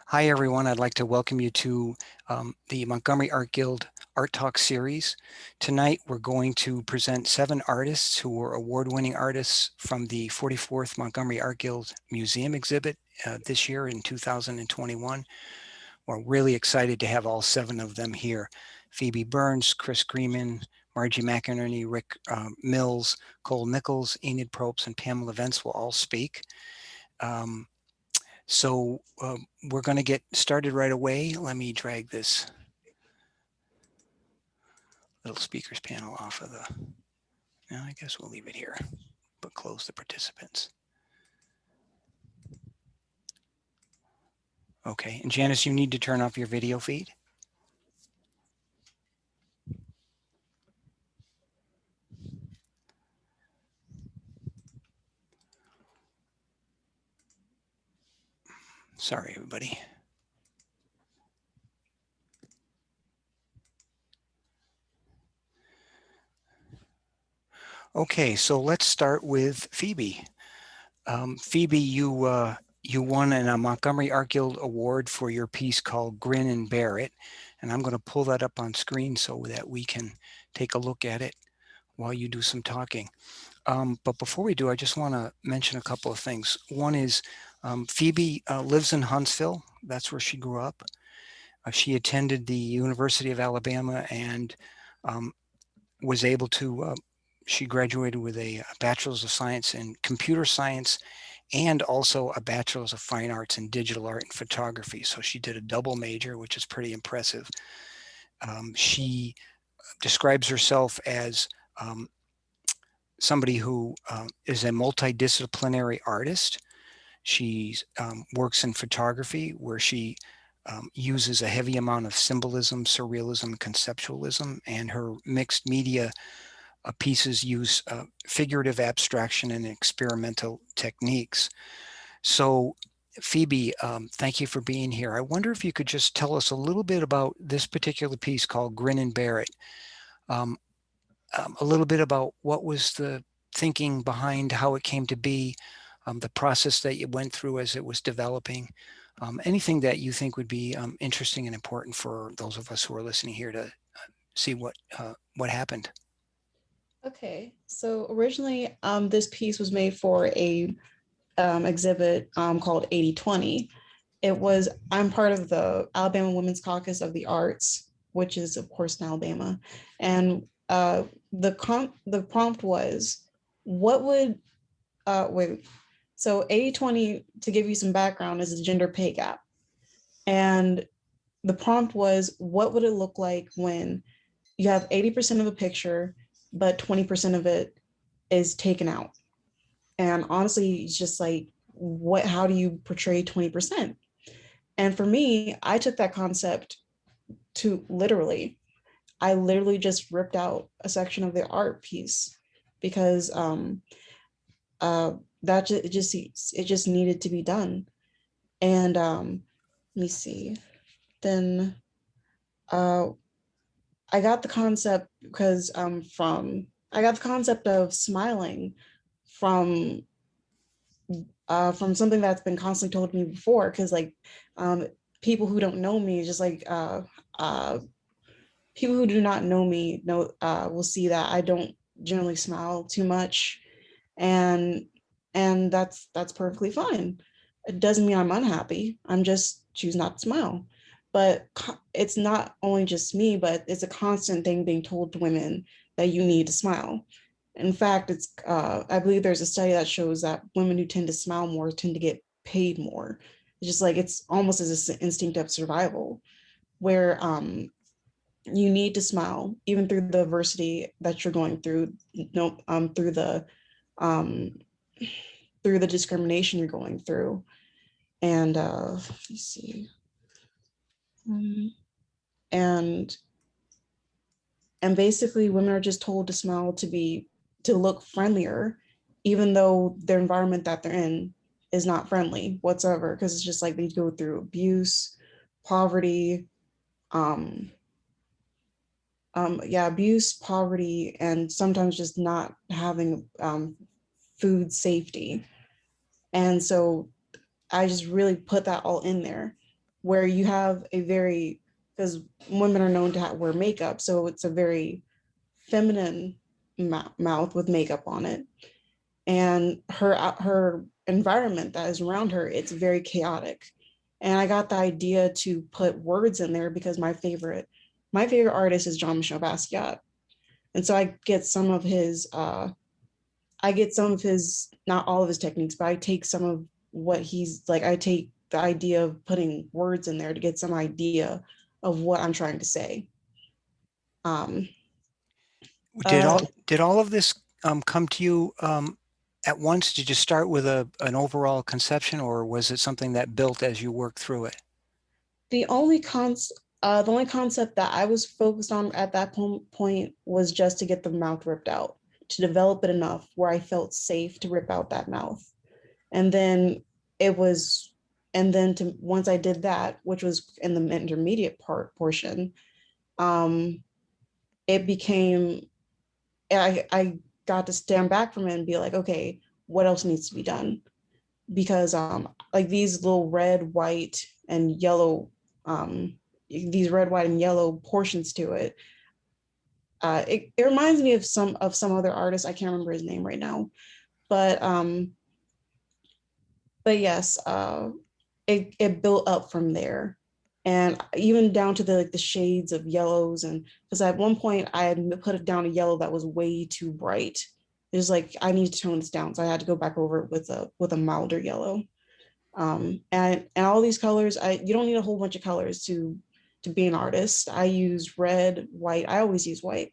Hi, everyone. I'd like to welcome you to the Montgomery Art Guild Art Talk series. Tonight, we're going to present 7 artists who were award-winning artists from the 44th Montgomery Art Guild Museum exhibit this year in 2021. We're really excited to have all 7 of them here. Phoebe Burns, Chris Greenman, Margie McInerney, Rick Mills, Cole Nichols, Enid Probst, and Pamela Vence will all speak. So we're going to get started right away. Let me drag this little speakers panel off of the, no, I guess we'll leave it here, but close the participants. Okay, and Janice, you need to turn off your video feed. Sorry, everybody. Okay, so let's start with Phoebe. Phoebe, you won a Montgomery Art Guild Award for your piece called Grin and Bear It. And I'm going to pull that up on screen so that we can take a look at it while you do some talking. But before we do, I just want to mention a couple of things. One is Phoebe lives in Huntsville. That's where she grew up. She attended the University of Alabama and was able to, she graduated with a Bachelor's of Science in Computer Science and also a Bachelor's of Fine Arts in Digital Art and Photography. So she did a double major, which is pretty impressive. She describes herself as somebody who is a multidisciplinary artist. She works in photography where she uses a heavy amount of symbolism, surrealism, and conceptualism, and her mixed media pieces use figurative abstraction and experimental techniques. So Phoebe, thank you for being here. I wonder if you could just tell us a little bit about this particular piece called Grin and Bear It. A little bit about what was the thinking behind how it came to be, the process that you went through as it was developing, anything that you think would be interesting and important for those of us who are listening here to see what happened. Okay, so originally this piece was made for a exhibit called 8020. I'm part of the Alabama Women's Caucus of the Arts, which is of course in Alabama. And the prompt was, what would, so 8020, to give you some background, is a gender pay gap. And the prompt was, what would it look like when you have 80% of a picture, but 20% of it is taken out? And honestly, it's just like, how do you portray 20%? And for me, I took that concept to literally. I literally just ripped out a section of the art piece because that it just needed to be done. And let me see. Then I got the concept because I got the concept of smiling from something that's been constantly told to me before. Because like people who don't know me, just like people who do not know me will see that I don't generally smile too much, and that's perfectly fine. It doesn't mean I'm unhappy. I'm just choose not to smile. But it's not only just me, but it's a constant thing being told to women that you need to smile. In fact, it's I believe there's a study that shows that women who tend to smile more tend to get paid more. It's just like it's almost as an instinct of survival, where you need to smile even through the adversity that you're going through, no, um, through the discrimination you're going through. And let me see. And and basically women are just told to smile to look friendlier, even though their environment that they're in is not friendly whatsoever, because it's just like they go through abuse, poverty, um, abuse, poverty, and sometimes just not having food safety. And so I just really put that all in there. where you have a very, because women are known to wear makeup, so it's a very feminine mouth with makeup on it, and her environment that is around her, it's very chaotic. And I got the idea to put words in there because my favorite artist is Jean-Michel Basquiat, and so I get some of his, not all of his techniques, but I take some of what he's like. I take the idea of putting words in there to get some idea of what I'm trying to say. Um, Did uh, all of this come to you at once? Did you start with an overall conception, or was it something that built as you worked through it? the only concept that I was focused on at that point was just to get the mouth ripped out, to develop it enough where I felt safe to rip out that mouth. And then it was, and then to once I did that, which was in the intermediate portion, um, it became, I got to stand back from it and be like, okay, what else needs to be done? Because like these little red, white, and yellow, these red, white, and yellow portions to it. It reminds me of some other artist. I can't remember his name right now, but yes, it built up from there, and even down to the like the shades of yellows. And because at one point I had put it down a yellow that was way too bright. It's like I need to tone this down, so I had to go back over it with a milder yellow. And all these colors, you don't need a whole bunch of colors to be an artist. I use red, white. I always use white,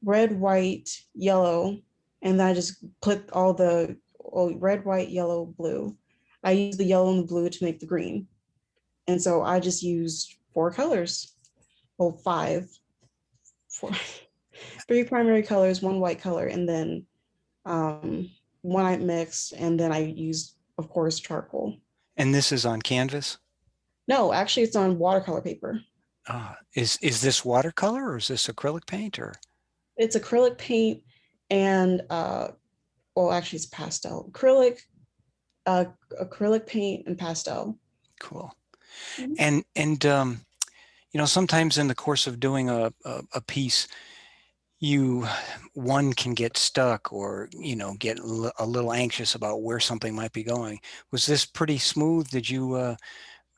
red, white, yellow, and then I just put all the red, white, yellow, blue. I use the yellow and the blue to make the green, and so I just used four colors. Well, five, four, three primary colors, one white color, and then um, one I mixed, and then I used, of course, charcoal. And this is on canvas. No, actually, it's on watercolor paper. Is this watercolor or is this acrylic paint or It's acrylic paint and well, actually, it's pastel uh, acrylic paint and pastel. cool? And sometimes in the course of doing a piece, you one can get stuck or get a little anxious about where something might be going. Was this pretty smooth? Did you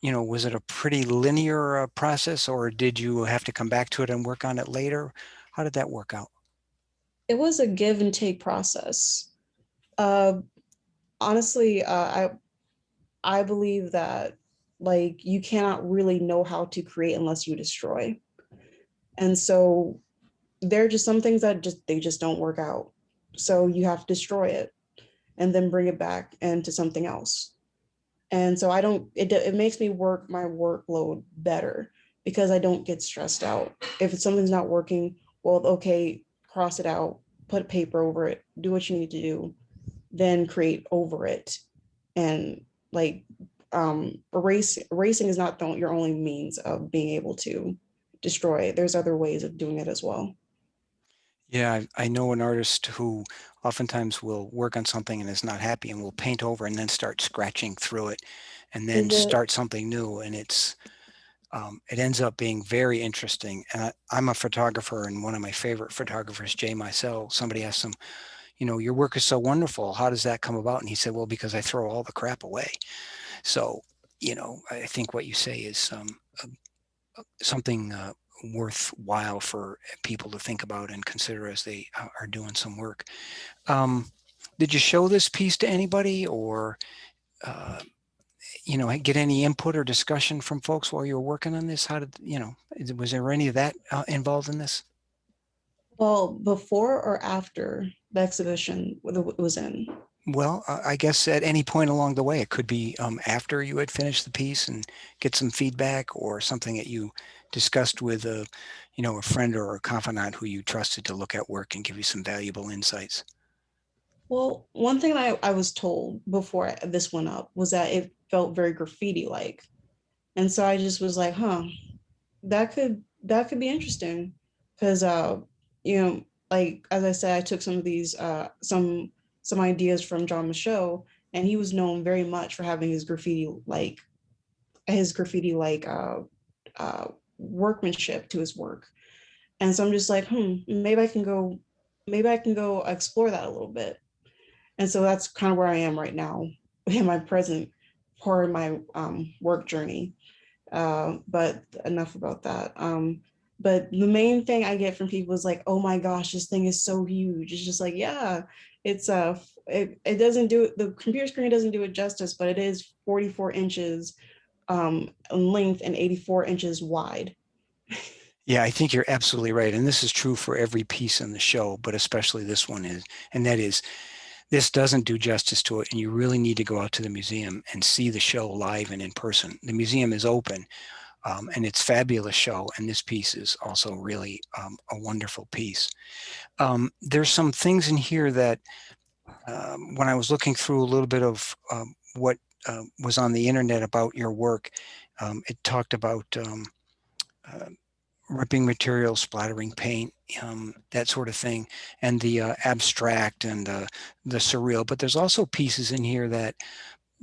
was it a pretty linear process, or did you have to come back to it and work on it later? How did that work out? It was a give and take process. Uh, Honestly, I believe that like you cannot really know how to create unless you destroy, and so there are just some things that just don't work out. So you have to destroy it and then bring it back into something else. And so I don't. It makes me work my workload better because I don't get stressed out. If something's not working, well, okay, cross it out, put paper over it, do what you need to do, then create over it. And like erasing is not your only means of being able to destroy it. There's other ways of doing it as well. Yeah, I know an artist who oftentimes will work on something and is not happy and will paint over and then start scratching through it and then Is it start something new. And it ends up being very interesting. And I'm a photographer, and one of my favorite photographers, Jay Micel, somebody asked him, your work is so wonderful. How does that come about? And he said, well, because I throw all the crap away. So, I think what you say is something worthwhile for people to think about and consider as they are doing some work. Um, did you show this piece to anybody, or get any input or discussion from folks while you were working on this? How did was there any of that involved in this? well before or after the exhibition was in? Well, I guess at any point along the way, it could be after you had finished the piece and get some feedback, or something that you discussed with a friend or a confidant who you trusted to look at work and give you some valuable insights. Well, one thing I was told before this went up was that it felt very graffiti like. And so I just was like, huh, that could be interesting. Because like as I said, I took some of these some ideas from John Michaud, and he was known very much for having his graffiti like his graffiti like workmanship to his work. And so I'm just like, maybe I can go explore that a little bit. And so that's kind of where I am right now in my present part of my work journey. But enough about that. But the main thing I get from people is like, oh my gosh, this thing is so huge. It's just like, yeah, it's it doesn't do the computer screen doesn't do it justice, but it is 44 inches in length and 84 inches wide. Yeah, I think you're absolutely right. And this is true for every piece in the show, but especially this one is. And that is, this doesn't do justice to it. And you really need to go out to the museum and see the show live and in person. The museum is open, and it's a fabulous show. And this piece is also really a wonderful piece. There's some things in here that when I was looking through a little bit of what was on the internet about your work, it talked about uh, ripping material, splattering paint, that sort of thing, and the abstract and the surreal. But there's also pieces in here that,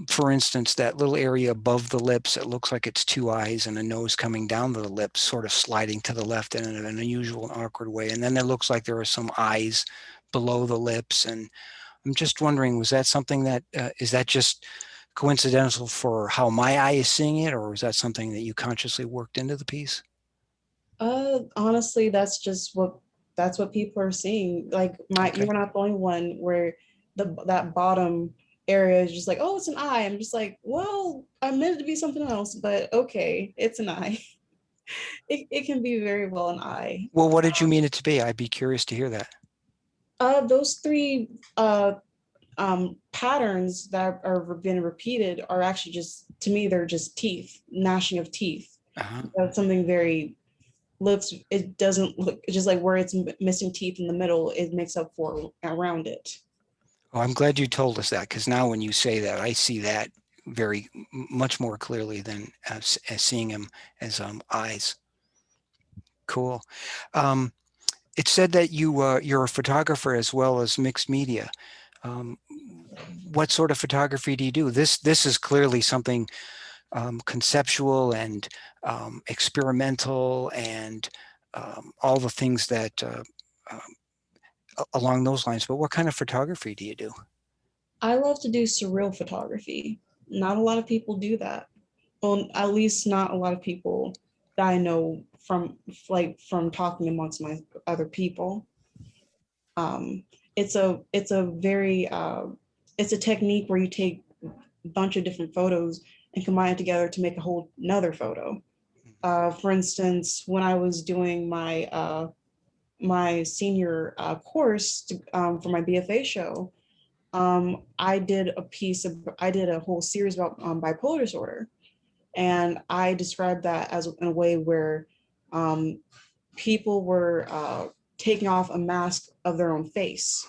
for instance, that little area above the lips, it looks like it's two eyes and a nose coming down to the lips, sort of sliding to the left in an unusual and awkward way. And then it looks like there are some eyes below the lips. And I'm just wondering, was that something that, is that just coincidental for how my eye is seeing it, or is that something that you consciously worked into the piece? Honestly, that's what people are seeing. Like Okay. you're not the only one where that bottom area is just like, oh, it's an eye. I'm just like, well, I meant it to be something else, but okay, it's an eye. It can be very well an eye. Well, what did you mean it to be? I'd be curious to hear that. Those three patterns that are being repeated are actually just, to me, they're just teeth, gnashing of teeth. Uh-huh. That's something very looks, it doesn't look, it's just like where it's missing teeth in the middle, it makes up for around it. Oh, I'm glad you told us that, because now when you say that, I see that very much more clearly than as seeing him as eyes. Cool. Um, it said that you're a photographer as well as mixed media. Um, what sort of photography do you do? This is clearly something conceptual and experimental and all the things that along those lines. But what kind of photography do you do? I love to do surreal photography. Not a lot of people do that. Well, at least not a lot of people that I know from from talking amongst my other people. Um, it's a very it's a technique where you take a bunch of different photos and combine it together to make a whole another photo. For instance, when I was doing my senior course for my BFA show, I did a whole series about bipolar disorder, and I described that as in a way where um, people were taking off a mask of their own face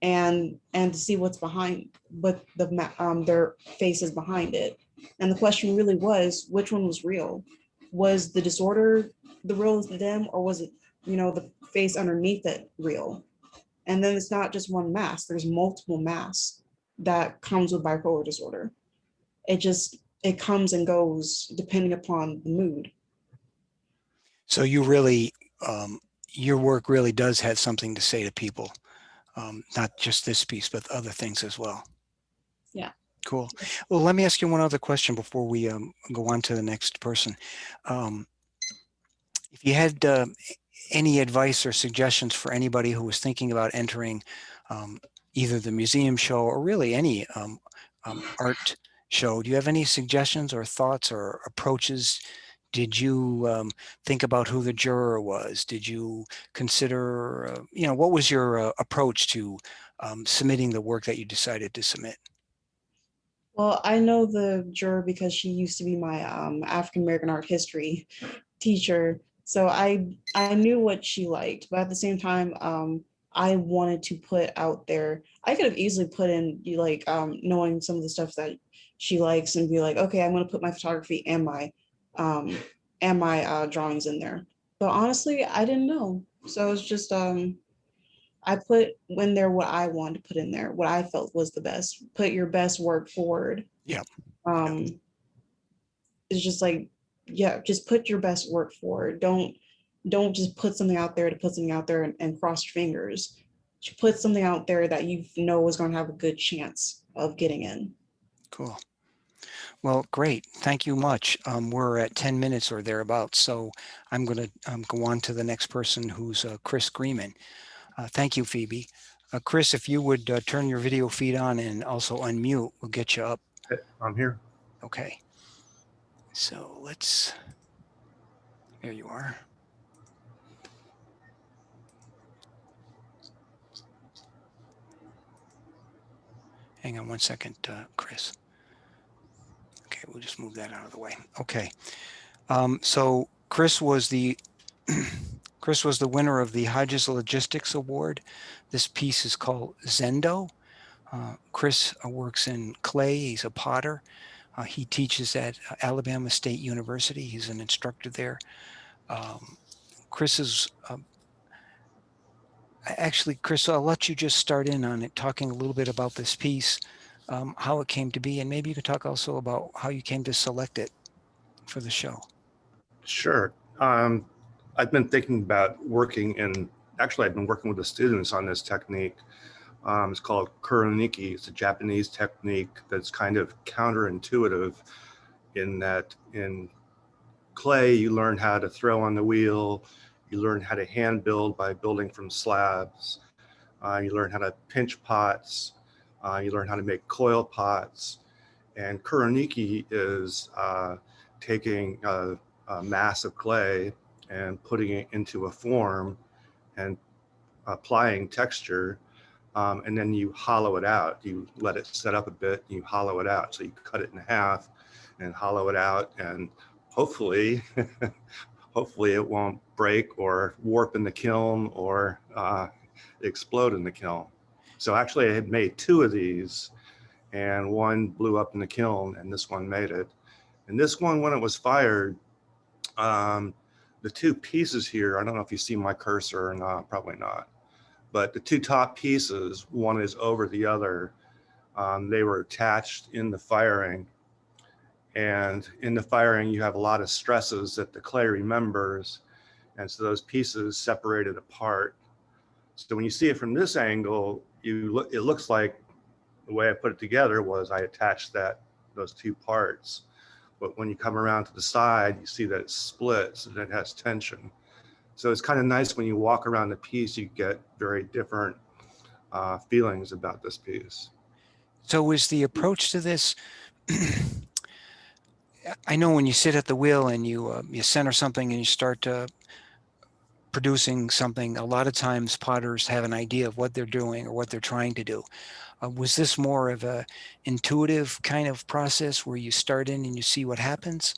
and to see what's behind, what their face is behind it. And the question really was, which one was real? Was the disorder the real them, or was it, the face underneath it real? And then it's not just one mask, there's multiple masks that comes with bipolar disorder. It comes and goes depending upon the mood. So you really, your work really does have something to say to people, not just this piece, but other things as well. Yeah. Cool. Well, let me ask you one other question before we go on to the next person. Um, if you had any advice or suggestions for anybody who was thinking about entering um, either the museum show or really any art show, do you have any suggestions or thoughts or approaches? Did you think about who the juror was? Did you consider, what was your approach to submitting the work that you decided to submit? Well, I know the juror because she used to be my African American art history teacher. So I knew what she liked, but at the same time, I wanted to put out there. I could have easily put in knowing some of the stuff that she likes and be like, okay, I'm going to put my photography um, and my drawings in there. But honestly, I didn't know, so it's just I put in there what I wanted to put in there, what I felt was the best. Put your best work forward. Yeah. Yeah. Um, it's just like, yeah, just put your best work forward. Don't just put something out there to put something out there and cross your fingers. Just put something out there that you know is going to have a good chance of getting in. Cool. Well, great. Thank you much. We're at 10 minutes or thereabouts, so I'm going to go on to the next person, who's Chris Greeman. Thank you, Phoebe. Chris, if you would turn your video feed on and also unmute, we'll get you up. I'm here. Okay. So there you are. Hang on one second, Chris. Okay, we'll just move that out of the way. Okay. So Chris was the winner of the Hodges Logistics Award. This piece is called Zendo. Chris works in clay. He's a potter. He teaches at Alabama State University. He's an instructor there. Chris is actually, Chris, I'll let you just start in on it, talking a little bit about this piece, how it came to be, and maybe you could talk also about how you came to select it for the show. Sure. I've been thinking about working in, actually I've been working with the students on this technique. It's called kuroniki. It's a Japanese technique that's kind of counterintuitive in that in clay, you learn how to throw on the wheel, you learn how to hand build by building from slabs, you learn how to pinch pots, you learn how to make coil pots, and kuroniki is taking a mass of clay and putting it into a form and applying texture, and then you hollow it out. You let it set up a bit, and you hollow it out. So you cut it in half and hollow it out, and hopefully, hopefully it won't break or warp in the kiln or explode in the kiln. So actually I had made 2 of these, and one blew up in the kiln and this one made it. And this one, when it was fired, the 2 pieces here, I don't know if you see my cursor or not, probably not, but the 2 top pieces, one is over the other. They were attached in the firing. And in the firing, you have a lot of stresses that the clay remembers. And so those pieces separated apart. So when you see it from this angle, it looks like the way I put it together was I attached those 2 parts. But when you come around to the side, you see that it splits and it has tension. So it's kind of nice when you walk around the piece, you get very different feelings about this piece. So is the approach to this, I know when you sit at the wheel and you center something and you start producing something, a lot of times potters have an idea of what they're doing or what they're trying to do. Was this more of a intuitive kind of process where you start in and you see what happens?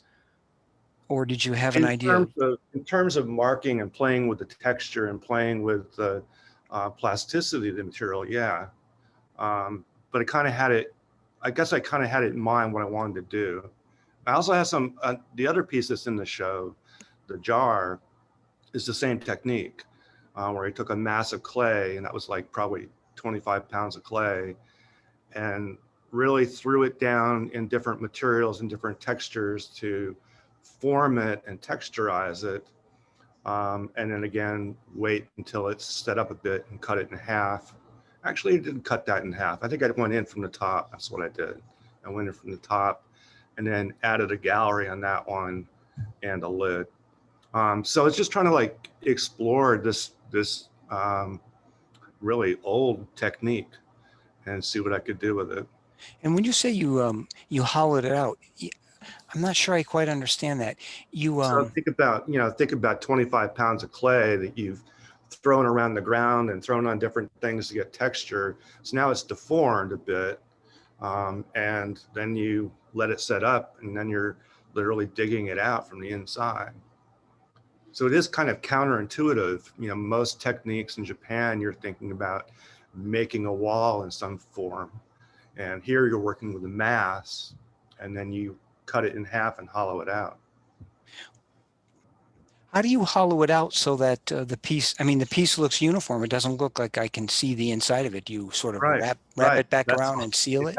Or did you have an idea? In terms of marking and playing with the texture and playing with the plasticity of the material, yeah. But I kind of had it, I guess I kind of had it in mind what I wanted to do. I also have some, the other piece that's in the show, the jar, is the same technique, where I took a mass of clay, and that was like probably 25 pounds of clay, and really threw it down in different materials and different textures to form it and texturize it. And then again, wait until it's set up a bit and cut it in half. Actually, I didn't cut that in half. I think I went in from the top. That's what I did. I went in from the top and then added a gallery on that one and a lid. So it's just trying to like explore this really old technique and see what I could do with it. And when you say you hollowed it out, I'm not sure I quite understand that. So think about 25 pounds of clay that you've thrown around the ground and thrown on different things to get texture. So now it's deformed a bit, and then you let it set up, and then you're literally digging it out from the inside. So it is kind of counterintuitive. Most techniques in Japan, you're thinking about making a wall in some form. And here you're working with a mass, and then you cut it in half and hollow it out. How do you hollow it out so that the piece looks uniform? It doesn't look like I can see the inside of it. You sort of wrap it back around and seal it?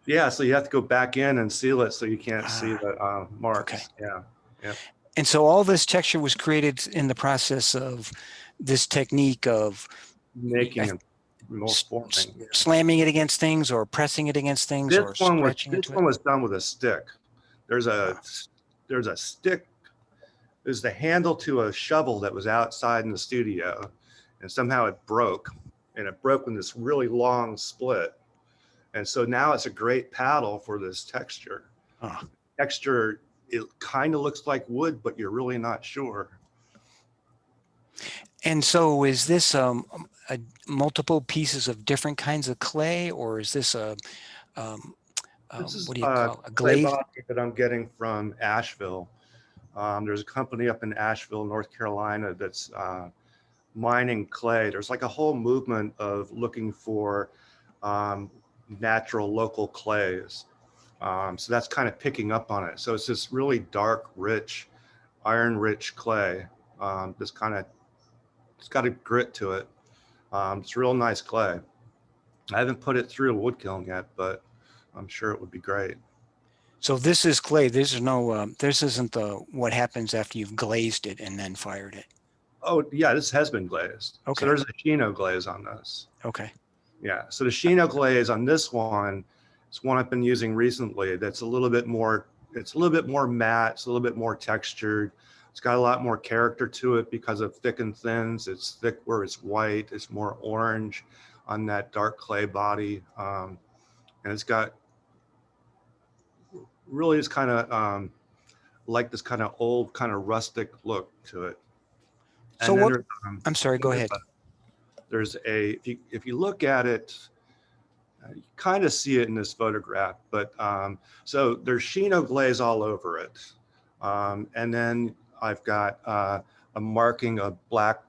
Yeah, so you have to go back in and seal it so you can't see Ah, the okay. marks. Yeah, yeah. And so all this texture was created in the process of this technique of Making and more forming. Yeah. slamming it against things or pressing it against things or scratching This into it. one was done with a stick. There's a Ah, there's a stick. There's the handle to a shovel that was outside in the studio, and somehow it broke, and it broke in this really long split. And so now it's a great paddle for this texture. ah. Texture, it kind of looks like wood, but you're really not sure. And so is this multiple pieces of different kinds of clay, or is this um, This is what do you a call it? A clay glaze? body that I'm getting from Asheville. There's a company up in Asheville, North Carolina, that's mining clay. There's like a whole movement of looking for um, natural local clays. So that's kind of picking up on it. So it's this really dark, rich, iron-rich clay. This kind of, it's got a grit to it. It's real nice clay. I haven't put it through a wood kiln yet, but I'm sure it would be great. So this is clay. This is no. This isn't the what happens after you've glazed it and then fired it. Oh yeah, this has been glazed. So Okay. there's a Shino glaze on this. Okay. Yeah, so the Shino glaze on this one is one I've been using recently. That's a little bit more, it's a little bit more matte, it's a little bit more textured. It's got a lot more character to it because of thick and thins. It's thick where it's white. It's more orange on that dark clay body. And it's got really it's kind of like this kind of old, kind of rustic look to it. So And then what? I'm sorry. Go ahead. there's a, if you look at it, you kind of see it in this photograph, but so there's Shino glaze all over it. And then I've got a marking of black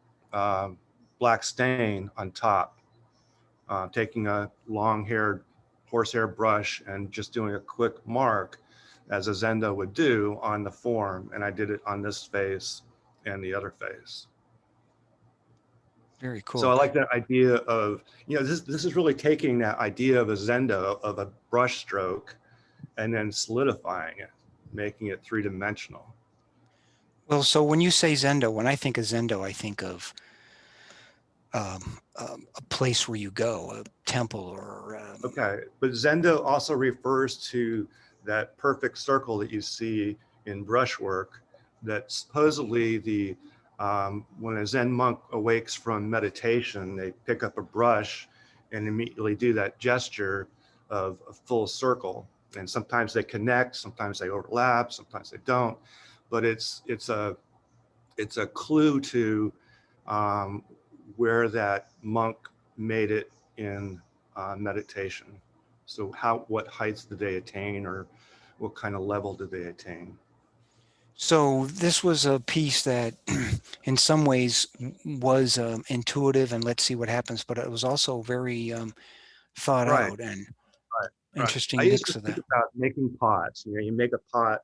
stain on top, taking a long-haired horsehair brush and just doing a quick mark as a Zendo would do on the form. And I did it on this face and the other face. Very So I cool. like that idea of, this is really taking that idea of a Zendo, of a brush stroke, and then solidifying it, making it three-dimensional. Well, so when you say Zendo, when I think of Zendo, I think of a place where you go, a temple, or Okay, but Zendo also refers to that perfect circle that you see in brushwork that supposedly when a Zen monk awakes from meditation, they pick up a brush and immediately do that gesture of a full circle. And sometimes they connect, sometimes they overlap, sometimes they don't. But it's a clue to um, where that monk made it in meditation. So what heights did they attain, or what kind of level did they attain? so this was a piece that in some ways was intuitive and let's see what happens, but it was also very thought Right, out and right, right. I interesting used to mix of think that. about making pots. You make a pot,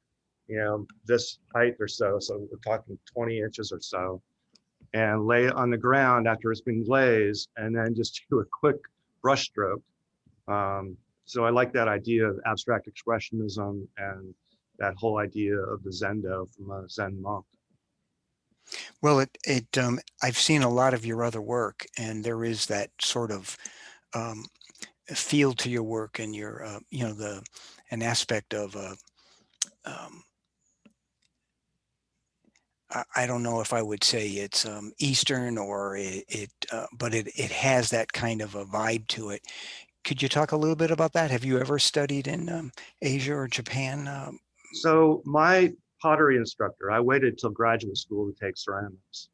this height or so. So we're talking 20 inches or so, and lay it on the ground after it's been glazed, and then just do a quick brush stroke. So I like that idea of abstract expressionism and that whole idea of the Zendo from a Zen monk. Well, I've seen a lot of your other work, and there is that sort of um, feel to your work and your, an aspect of um, I don't know if I would say it's Eastern or but it has that kind of a vibe to it. Could you talk a little bit about that? Have you ever studied in Asia or Japan? So my pottery instructor, I waited till graduate school to take ceramics.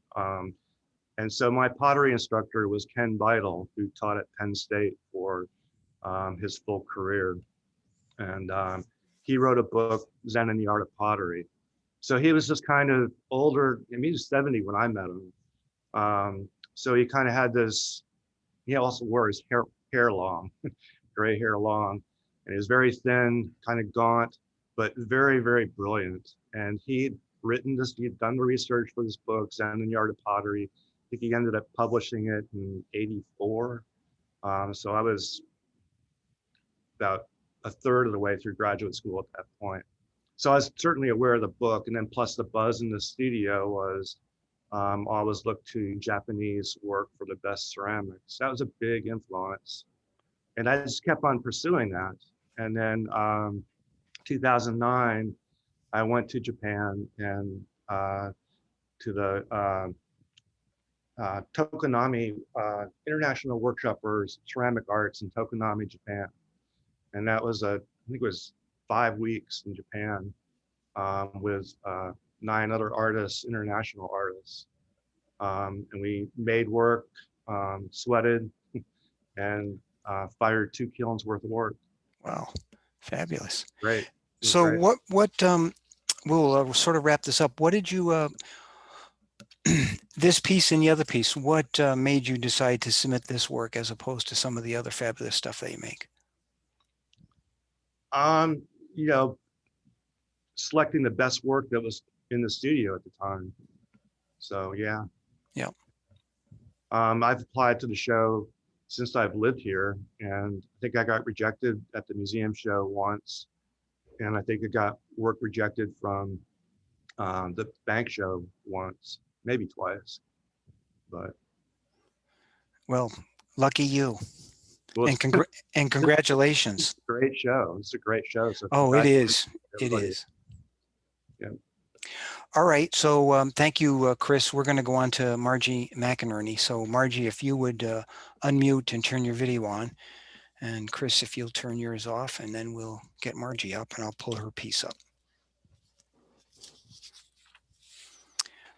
And so my pottery instructor was Ken Beidel, who taught at Penn State for his full career. And he wrote a book, Zen and the Art of Pottery. So he was just kind of older. I mean, he was 70 when I met him. So he kind of had this, he also wore his hair long, gray hair long, and he was very thin, kind of gaunt, but very, very brilliant. And he'd written this, he'd done the research for this book, Zen and the Art of Pottery. I think he ended up publishing it in '84. So I was about a third of the way through graduate school at that point. So I was certainly aware of the book, and then plus the buzz in the studio was always look to Japanese work for the best ceramics. That was a big influence. And I just kept on pursuing that. And then 2009, I went to Japan and to the Tokonami International Workshop for Ceramic Arts in Tokonami, Japan. And that was I think it was 5 weeks in Japan with 9 other artists, international artists. And we made work, sweated, and fired 2 kilns worth of work. Wow, fabulous. Great. So great. we'll sort of wrap this up. What did you, this piece and the other piece, what made you decide to submit this work as opposed to some of the other fabulous stuff that you make? You know, selecting the best work that was in the studio at the time. So yeah. Yeah. I've applied to the show since I've lived here, and I think I got rejected at the museum show once, and I think I got work rejected from the bank show once, maybe twice. But well, lucky you. well, And congratulations. Great show. It's a great show. So oh, it is. It everybody. is. Yeah. All right. So thank you, Chris. We're going to go on to Margie McInerney. So Margie, if you would unmute and turn your video on, and Chris, if you'll turn yours off, and then we'll get Margie up and I'll pull her piece up.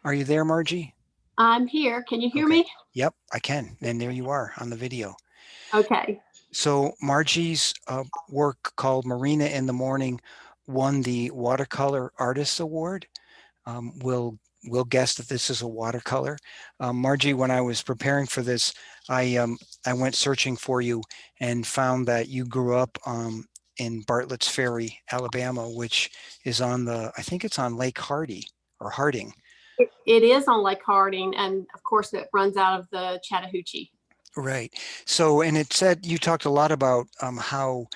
Are you there, Margie? I'm here. Can you hear Okay. me? Yep, I can. And there you are on the video. Okay. So Margie's work called Marina in the Morning won the Watercolor Artists Award. We'll guess that this is a watercolor. Margie, when I was preparing for this, I went searching for you and found that you grew up in Bartlett's Ferry, Alabama, which is on the, I think it's on Lake Hardy or Harding. It is on Lake Harding, and of course it runs out of the Chattahoochee. Right. So, and it said, you talked a lot about how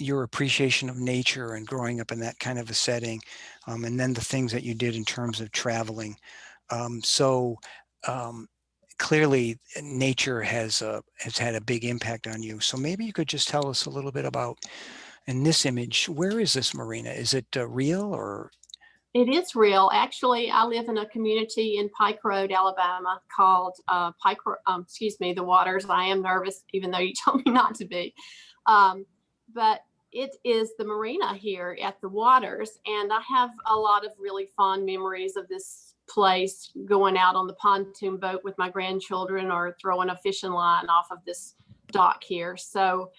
your appreciation of nature and growing up in that kind of a setting, and then the things that you did in terms of traveling. Clearly nature has had a big impact on you. So maybe you could just tell us a little bit about, in this image, where is this marina? Is it real or? It is real. Actually, I live in a community in Pike Road, Alabama called the Waters. I am nervous, even though you told me not to be. But it is the marina here at the Waters. And I have a lot of really fond memories of this place, going out on the pontoon boat with my grandchildren or throwing a fishing line off of this dock here. So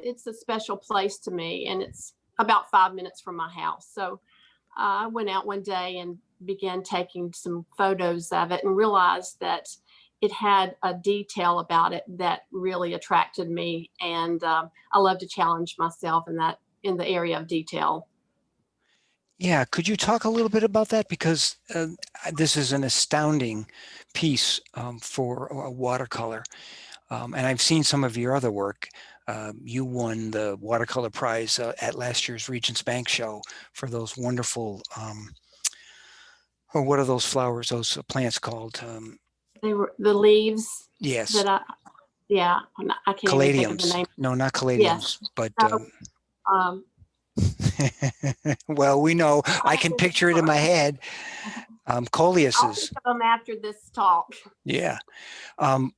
it's a special place to me, and it's about 5 minutes from my house. So I went out one day and began taking some photos of it and realized that it had a detail about it that really attracted me. And I love to challenge myself in the area of detail. Yeah, could you talk a little bit about that? Because this is an astounding piece for a watercolor. And I've seen some of your other work. You won the watercolor prize at last year's Regents Bank show for those wonderful, what are those flowers, those plants called? They were the leaves. Yes. That I can't even think of the name. No, not caladiums, yes. but. So, well, we know, I can picture it in my head. Coleuses. I'll think of them after this talk. Yeah.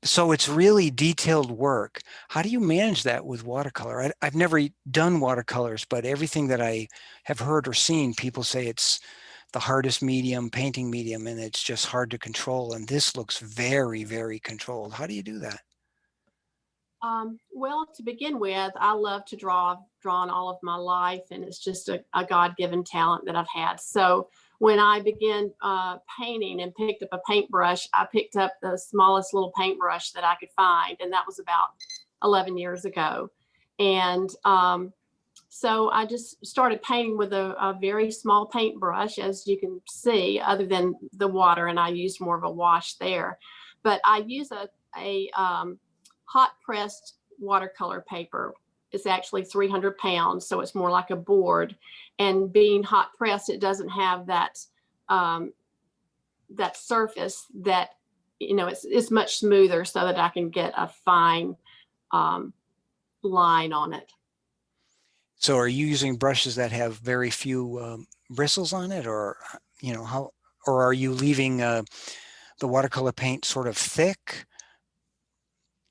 So it's really detailed work. How do you manage that with watercolor? I've never done watercolors, but everything that I have heard or seen, people say it's the hardest painting medium, and it's just hard to control. And this looks very, very controlled. How do you do that? Well, to begin with, I love to draw. I've drawn all of my life, and it's just a God-given talent that I've had. So when I began painting and picked up a paintbrush, I picked up the smallest little paintbrush that I could find, and that was about 11 years ago. And so I just started painting with a very small paintbrush, as you can see, other than the water, and I used more of a wash there. But I use a hot pressed watercolor paper, it's actually 300 pounds, so it's more like a board. And being hot pressed, it doesn't have that that surface that, you know, it's much smoother, so that I can get a fine line on it. So are you using brushes that have very few bristles on it, or, you know, how, or are you leaving the watercolor paint sort of thick?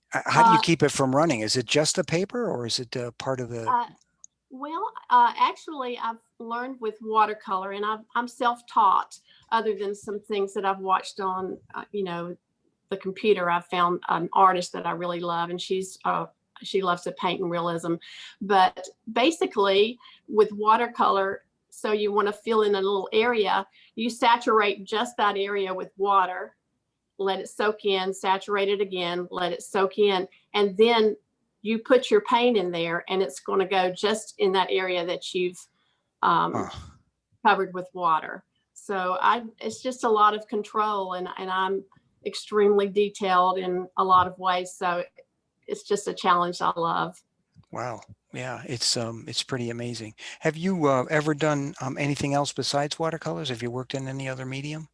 How do you keep it from running? Is it just the paper, or is it part of the? Well, actually, I've learned with watercolor, and I'm self-taught. Other than some things that I've watched on, you know, the computer, I found an artist that I really love, and she loves to paint in realism. But basically, with watercolor, so you want to fill in a little area, you saturate just that area with water, let it soak in, saturate it again, let it soak in, and then you put your paint in there, and it's going to go just in that area that you've covered with water. So it's just a lot of control, and I'm extremely detailed in a lot of ways. So it's just a challenge I love. Wow. Yeah, it's pretty amazing. Have you ever done anything else besides watercolors? Have you worked in any other medium?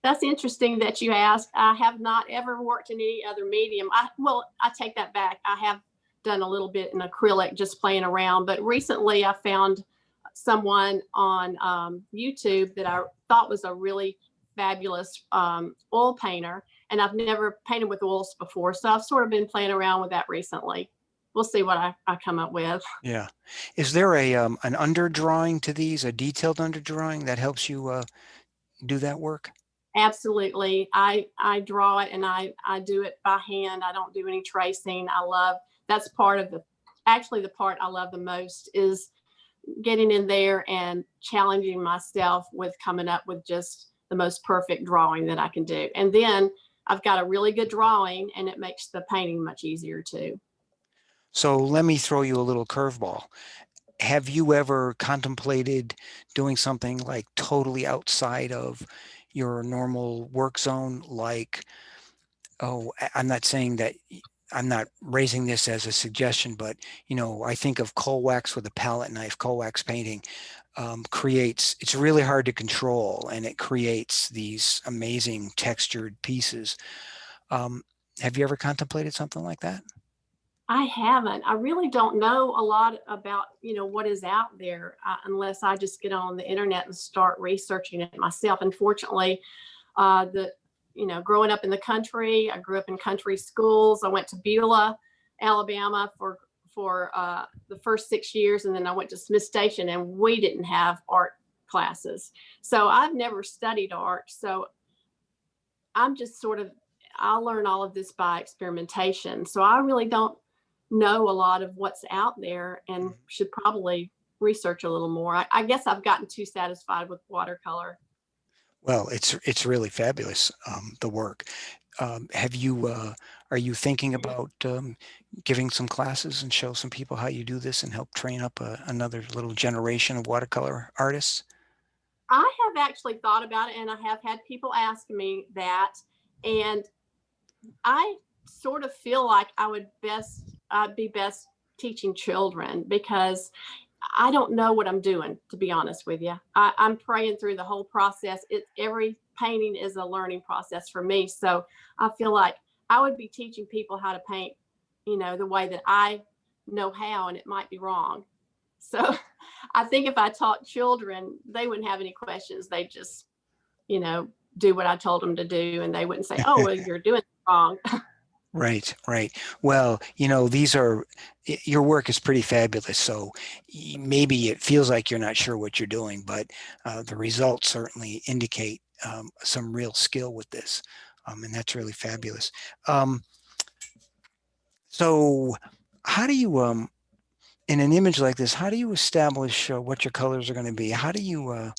That's interesting that you asked. I have not ever worked in any other medium. Well, I take that back. I have done a little bit in acrylic, just playing around. But recently I found someone on YouTube that I thought was a really fabulous oil painter. And I've never painted with oils before. So I've sort of been playing around with that recently. We'll see what I come up with. Yeah. Is there an underdrawing to these, a detailed underdrawing that helps you do that work? Absolutely. I draw it, and I do it by hand. I don't do any tracing. That's part of the part I love the most, is getting in there and challenging myself with coming up with just the most perfect drawing that I can do. And then I've got a really good drawing, and it makes the painting much easier too. So let me throw you a little curveball. Have you ever contemplated doing something like totally outside of your normal work zone? Like, oh, I'm not saying that, I'm not raising this as a suggestion, but, you know, I think of coal wax with a palette knife. Coal wax painting it's really hard to control, and it creates these amazing textured pieces. Have you ever contemplated something like that? I haven't. I really don't know a lot about, you know, what is out there unless I just get on the internet and start researching it myself. Unfortunately, growing up in the country, I grew up in country schools. I went to Beulah, Alabama for the first 6 years, and then I went to Smith Station, and we didn't have art classes. So I've never studied art. So I'm just I'll learn all of this by experimentation. So I really don't know a lot of what's out there, and should probably research a little more. I guess I've gotten too satisfied with watercolor. Well, it's really fabulous, the work. Are you thinking about giving some classes and show some people how you do this and help train up another little generation of watercolor artists? I have actually thought about it, and I have had people ask me that, and I sort of feel like I'd be best teaching children, because I don't know what I'm doing, to be honest with you. I'm praying through the whole process. Every painting is a learning process for me. So I feel like I would be teaching people how to paint, you know, the way that I know how, and it might be wrong. So I think if I taught children, they wouldn't have any questions. They just, you know, do what I told them to do, and they wouldn't say, oh, well, you're doing it wrong. Right, right. Well, you know, your work is pretty fabulous. So maybe it feels like you're not sure what you're doing, but the results certainly indicate some real skill with this. And that's really fabulous. So how do you, in an image like this, how do you establish what your colors are going to be? How do you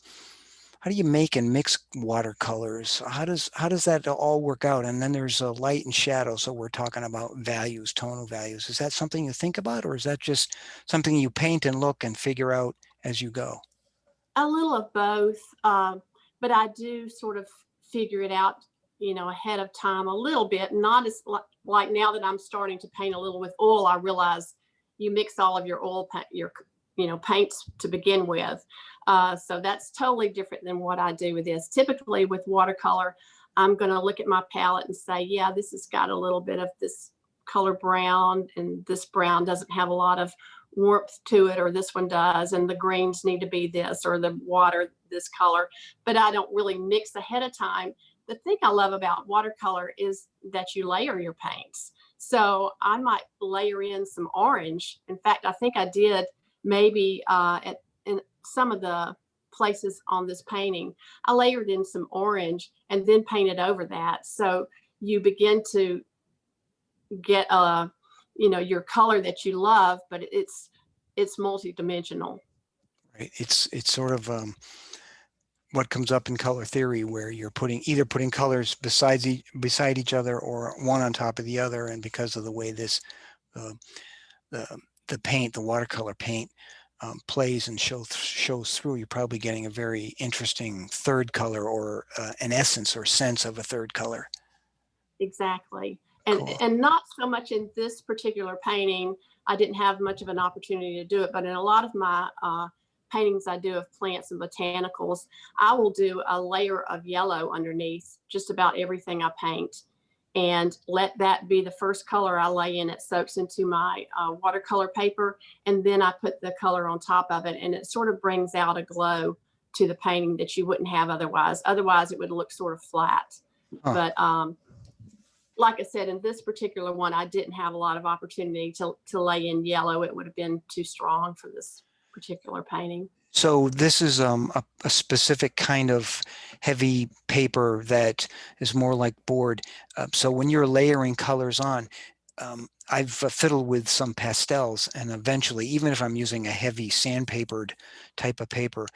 make and mix watercolors? How does that all work out? And then there's a light and shadow. So we're talking about values, tonal values. Is that something you think about, or is that just something you paint and look and figure out as you go? A little of both, but I do sort of figure it out, you know, ahead of time a little bit. Not as like now that I'm starting to paint a little with oil, I realize you mix all of your oil, your paints to begin with. So that's totally different than what I do with this. Typically with watercolor, I'm going to look at my palette and say, yeah, this has got a little bit of this color brown, and this brown doesn't have a lot of warmth to it, or this one does, and the greens need to be this, or the water this color. But I don't really mix ahead of time. The thing I love about watercolor is that you layer your paints. So I might layer in some orange. In fact, I think I did maybe in some of the places on this painting, I layered in some orange and then painted over that. So you begin to get your color that you love, but it's multidimensional. Right. It's sort of what comes up in color theory, where you're either putting colors beside each other or one on top of the other, and because of the way this the paint, the watercolor paint, plays and shows through, you're probably getting a very interesting third color, or an essence or sense of a third color. Exactly. And Cool. And not so much in this particular painting, I didn't have much of an opportunity to do it, but in a lot of my paintings I do of plants and botanicals, I will do a layer of yellow underneath just about everything I paint, and let that be the first color I lay in. It soaks into my watercolor paper, and then I put the color on top of it, and it sort of brings out a glow to the painting that you wouldn't have otherwise. Otherwise, it would look sort of flat. Huh. But like I said, in this particular one, I didn't have a lot of opportunity to lay in yellow. It would have been too strong for this particular painting. So this is a specific kind of heavy paper that is more like board. So when you're layering colors on, I've fiddled with some pastels, and eventually, even if I'm using a heavy sandpapered type of paper,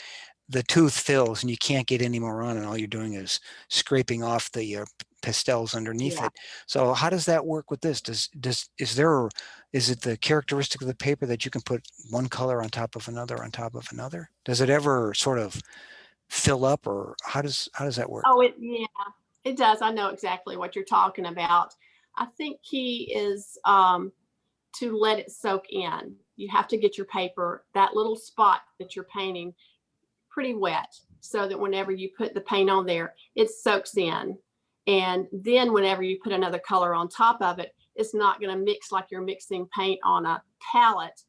the tooth fills and you can't get any more on, and all you're doing is scraping off the pastels underneath it. So how does that work with this? Is it the characteristic of the paper that you can put one color on top of another on top of another? Does it ever sort of fill up, or how does that work? Oh, it does. I know exactly what you're talking about. I think key is to let it soak in. You have to get your paper, that little spot that you're painting, pretty wet, so that whenever you put the paint on there, it soaks in. And then whenever you put another color on top of it, it's not going to mix like you're mixing paint on a palette.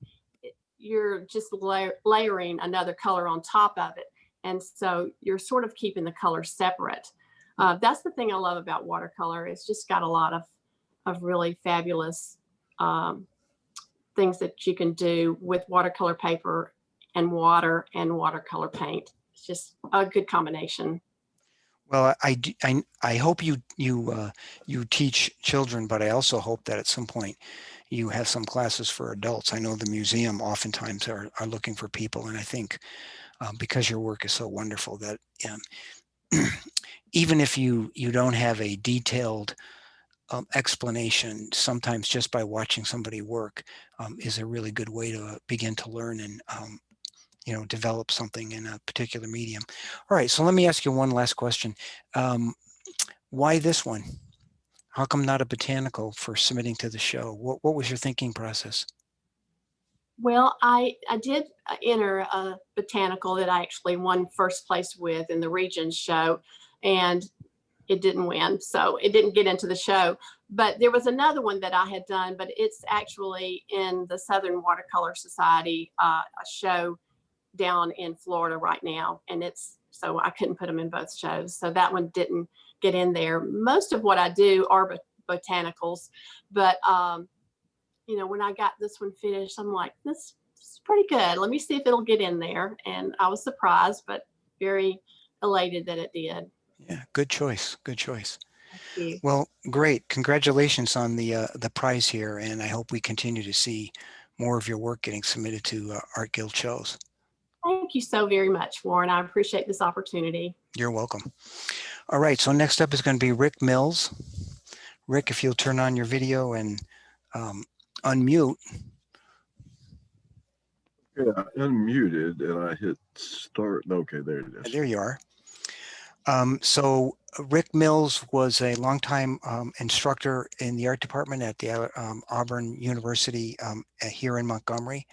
You're just layering another color on top of it. And so you're sort of keeping the colors separate. That's the thing I love about watercolor. It's just got a lot of really fabulous things that you can do with watercolor paper and water and watercolor paint. It's just a good combination. Well, I hope you teach children, but I also hope that at some point you have some classes for adults. I know the museum oftentimes are looking for people, and I think because your work is so wonderful that even if you don't have a detailed explanation, sometimes just by watching somebody work is a really good way to begin to learn and develop something in a particular medium. All right, so let me ask you one last question. Why this one? How come not a botanical for submitting to the show? What was your thinking process? Well, I did enter a botanical that I actually won first place with in the Regions show, and it didn't win, so it didn't get into the show. But there was another one that I had done, but it's actually in the Southern Watercolor Society, a show down in Florida right now, and so I couldn't put them in both shows. So that one didn't get in there. Most of what I do are botanicals, but when I got this one finished, I'm like, this is pretty good. Let me see if it'll get in there. And I was surprised, but very elated that it did. Yeah, good choice. Good choice. Thank you. Well, great. Congratulations on the prize here, and I hope we continue to see more of your work getting submitted to Art Guild shows. Thank you so very much, Warren. I appreciate this opportunity. You're welcome. All right, so next up is going to be Rick Mills. Rick, if you'll turn on your video and unmute. Yeah, unmuted, and I hit start. Okay, there it is. There you are. So Rick Mills was a longtime instructor in the art department at the Auburn University here in Montgomery.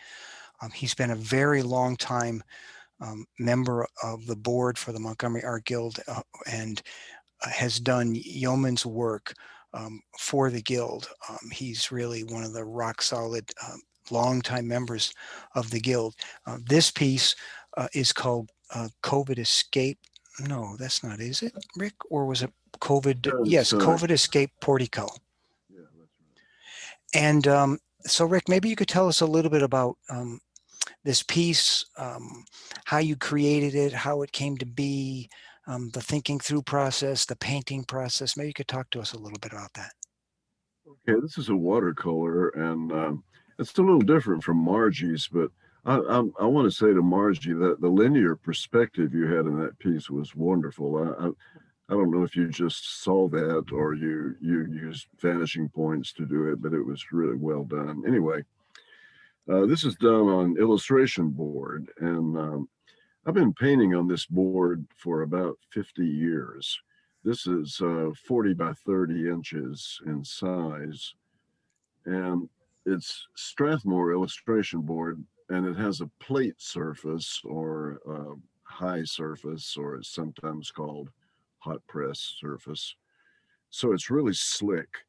He's been a very long time member of the board for the Montgomery Art Guild and has done yeoman's work for the Guild. He's really one of the rock solid longtime members of the Guild. This piece is called COVID Escape. No, that's not, is it, Rick? Or was it COVID? Yes, COVID Escape Portico. Yeah, that's right. And so, Rick, maybe you could tell us a little bit about this piece, how you created it, how it came to be, the thinking through process, the painting process. Maybe you could talk to us a little bit about that. Okay, this is a watercolor, and it's a little different from Margie's, but I want to say to Margie that the linear perspective you had in that piece was wonderful. I don't know if you just saw that or you used vanishing points to do it, but it was really well done. Anyway, this is done on illustration board, and I've been painting on this board for about 50 years. This is 40 by 30 inches in size, and it's Strathmore illustration board, and it has a plate surface or high surface, or it's sometimes called hot press surface. So it's really slick,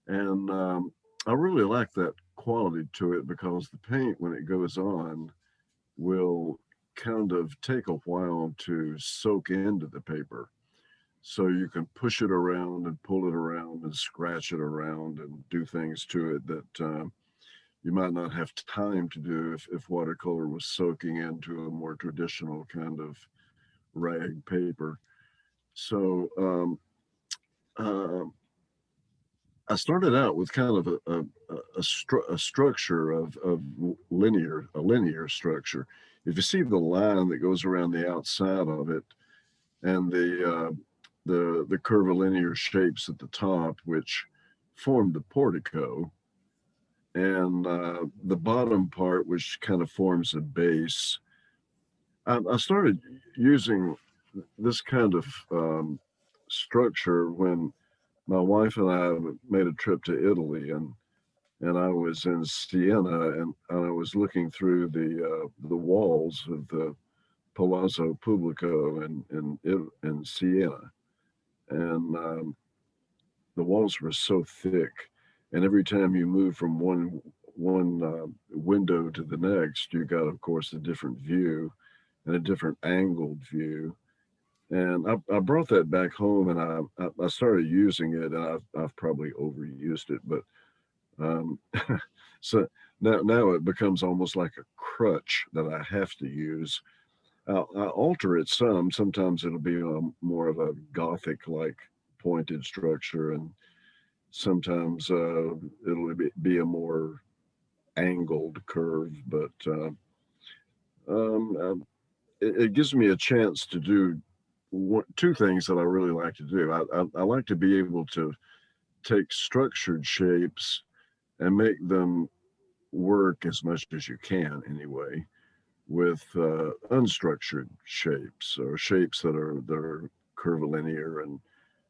and I really like that quality to it because the paint, when it goes on, will kind of take a while to soak into the paper. So you can push it around and pull it around and scratch it around and do things to it that you might not have time to do if watercolor was soaking into a more traditional kind of rag paper. So I started out with kind of a structure of a linear structure. If you see the line that goes around the outside of it, and the curvilinear shapes at the top, which form the portico, and the bottom part, which kind of forms a base. I started using this kind of structure when my wife and I made a trip to Italy, and I was in Siena, and I was looking through the walls of the Palazzo Pubblico in Siena, and the walls were so thick, and every time you move from one window to the next, you got, of course, a different view and a different angled view. And I brought that back home, and I started using it, and I've probably overused it, but so now it becomes almost like a crutch that I have to use. I'll alter it some. Sometimes it'll be more of a Gothic-like pointed structure, and sometimes it'll be a more angled curve. But it gives me a chance to do two things that I really like to do. I like to be able to take structured shapes and make them work as much as you can anyway with unstructured shapes, or shapes that are curvilinear and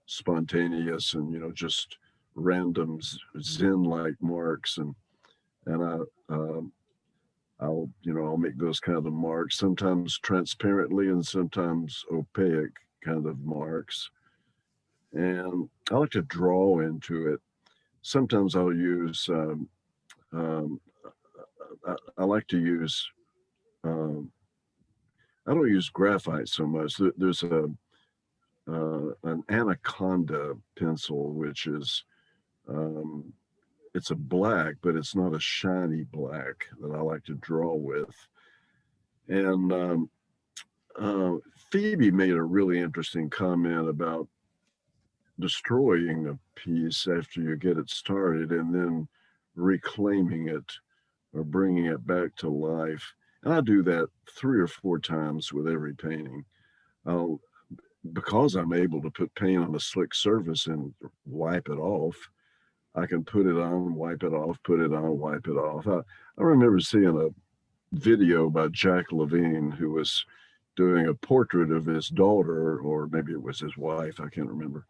spontaneous, and just random Zen-like marks, and I'll make those kind of marks, sometimes transparently and sometimes opaque kind of marks. And I like to draw into it. Sometimes I'll use I like to use I don't use graphite so much. There's an Anaconda pencil, which is it's a black, but it's not a shiny black, that I like to draw with. And Phoebe made a really interesting comment about destroying a piece after you get it started and then reclaiming it or bringing it back to life. And I do that 3 or 4 times with every painting. Because I'm able to put paint on a slick surface and wipe it off, I can put it on, wipe it off, put it on, wipe it off. I remember seeing a video by Jack Levine, who was doing a portrait of his daughter, or maybe it was his wife, I can't remember.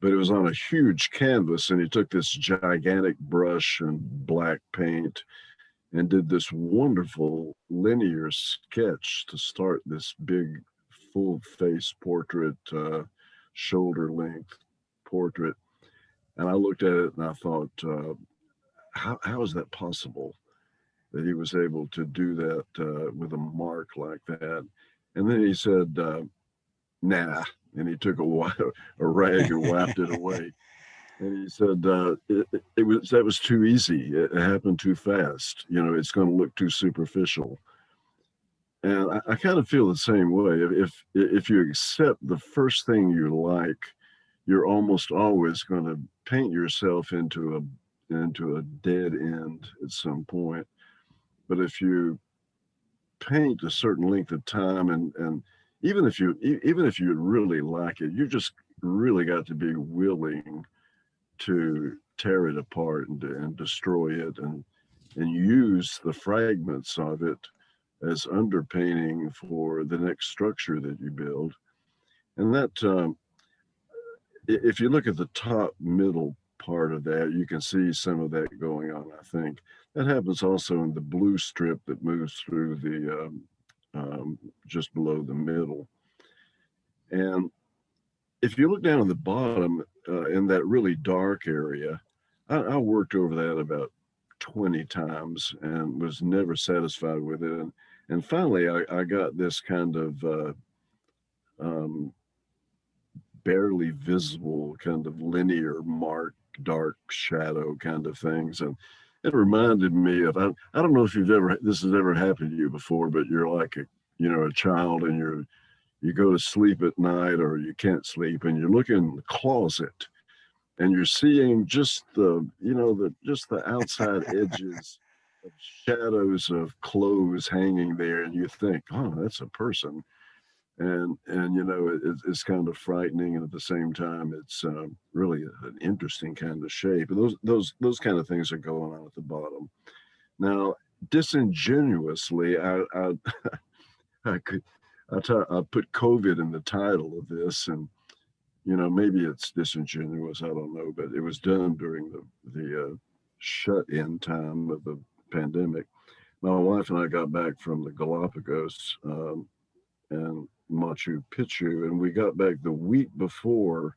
But it was on a huge canvas, and he took this gigantic brush and black paint and did this wonderful linear sketch to start this big full face portrait, shoulder length portrait. And I looked at it and I thought, how is that possible that he was able to do that with a mark like that? And then he said, nah, and he took a rag and wiped it away. And he said, that was too easy. It happened too fast. You know, it's going to look too superficial. And I kind of feel the same way. If you accept the first thing you like, you're almost always going to paint yourself into a dead end at some point. But if you paint a certain length of time, and even if you really like it, you just really got to be willing to tear it apart and destroy it and use the fragments of it as underpainting for the next structure that you build. And that, if you look at the top middle part of that, you can see some of that going on, I think. That happens also in the blue strip that moves through the, just below the middle. And if you look down at the bottom, in that really dark area, I worked over that about 20 times and was never satisfied with it. And finally, I got this kind of barely visible kind of linear mark, dark shadow kind of things. And it reminded me of, I don't know if this has ever happened to you before, but you're like a child, and you go to sleep at night, or you can't sleep, and you look in the closet and you're seeing just the outside edges of shadows of clothes hanging there, and you think, oh, that's a person. And it's kind of frightening, and at the same time it's really an interesting kind of shape. And those kind of things are going on at the bottom. Now, disingenuously, I put COVID in the title of this, and maybe it's disingenuous, I don't know, but it was done during the shut-in time of the pandemic. My wife and I got back from the Galapagos and Machu Picchu, and we got back the week before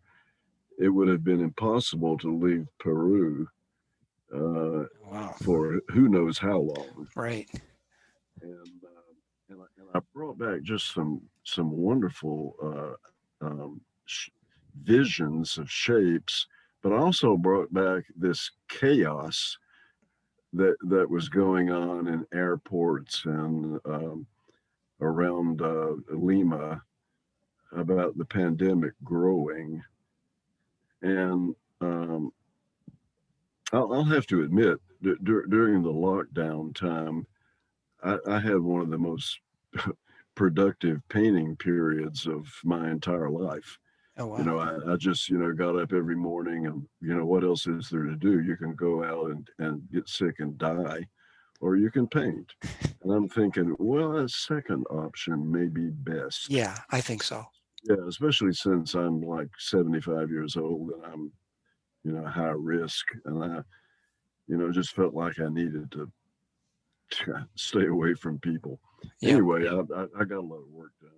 it would have been impossible to leave Peru Wow. for who knows how long. Right. And I brought back just some wonderful visions of shapes, but I also brought back this chaos that was going on in airports and around Lima about the pandemic growing. And I'll have to admit, during the lockdown time, I had one of the most productive painting periods of my entire life. Oh, wow. I just, got up every morning, and, what else is there to do? You can go out and get sick and die, or you can paint. And I'm thinking, well, a second option may be best. Yeah, I think so. Yeah, especially since I'm like 75 years old and I'm, high risk. And I, just felt like I needed to stay away from people. Yeah. Anyway, I got a lot of work done.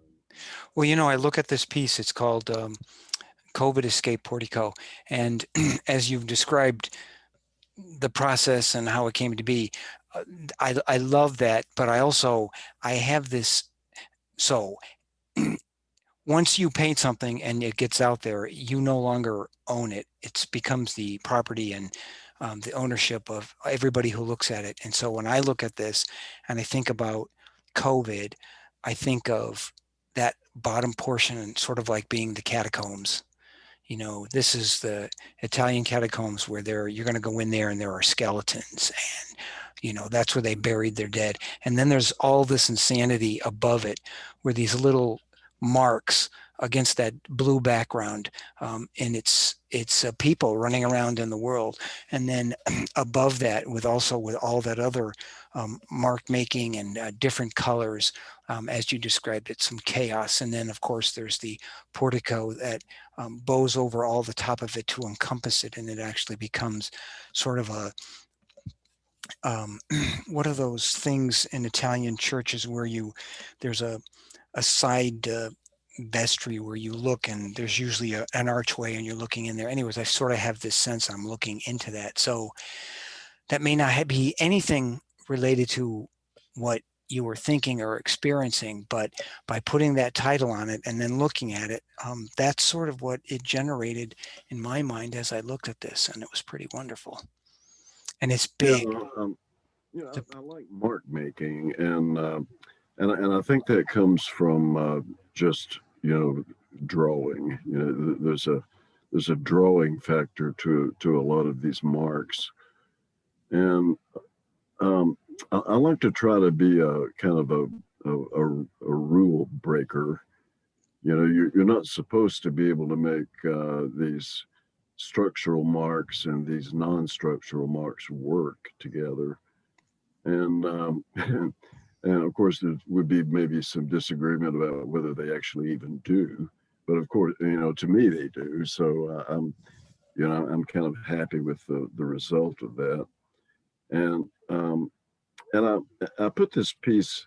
Well, I look at this piece, it's called COVID Escape Portico. And as you've described the process and how it came to be, I love that. But I have this, so once you paint something and it gets out there, you no longer own it. It becomes the property and the ownership of everybody who looks at it. And so when I look at this and I think about COVID, I think of that bottom portion sort of like being the catacombs. This is the Italian catacombs where you're going to go in there and there are skeletons, and that's where they buried their dead. And then there's all this insanity above it, where these little marks against that blue background, and it's people running around in the world. And then above that, with all that other mark making and different colors, as you described it, some chaos. And then of course there's the portico that bows over all the top of it to encompass it, and it actually becomes sort of a what are those things in Italian churches where there's a side vestry where you look and there's usually an archway and you're looking in there. Anyways, I sort of have this sense I'm looking into that. So that may not be anything related to what you were thinking or experiencing, but by putting that title on it and then looking at it, that's sort of what it generated in my mind as I looked at this, and it was pretty wonderful. And it's big. I like mark making, and I think that comes from just drawing. There's a drawing factor to a lot of these marks, and I like to try to be a kind of a rule breaker. You're not supposed to be able to make these structural marks and these non-structural marks work together. And and of course there would be maybe some disagreement about whether they actually even do, but of course to me they do. So I'm kind of happy with the result of that. And I put this piece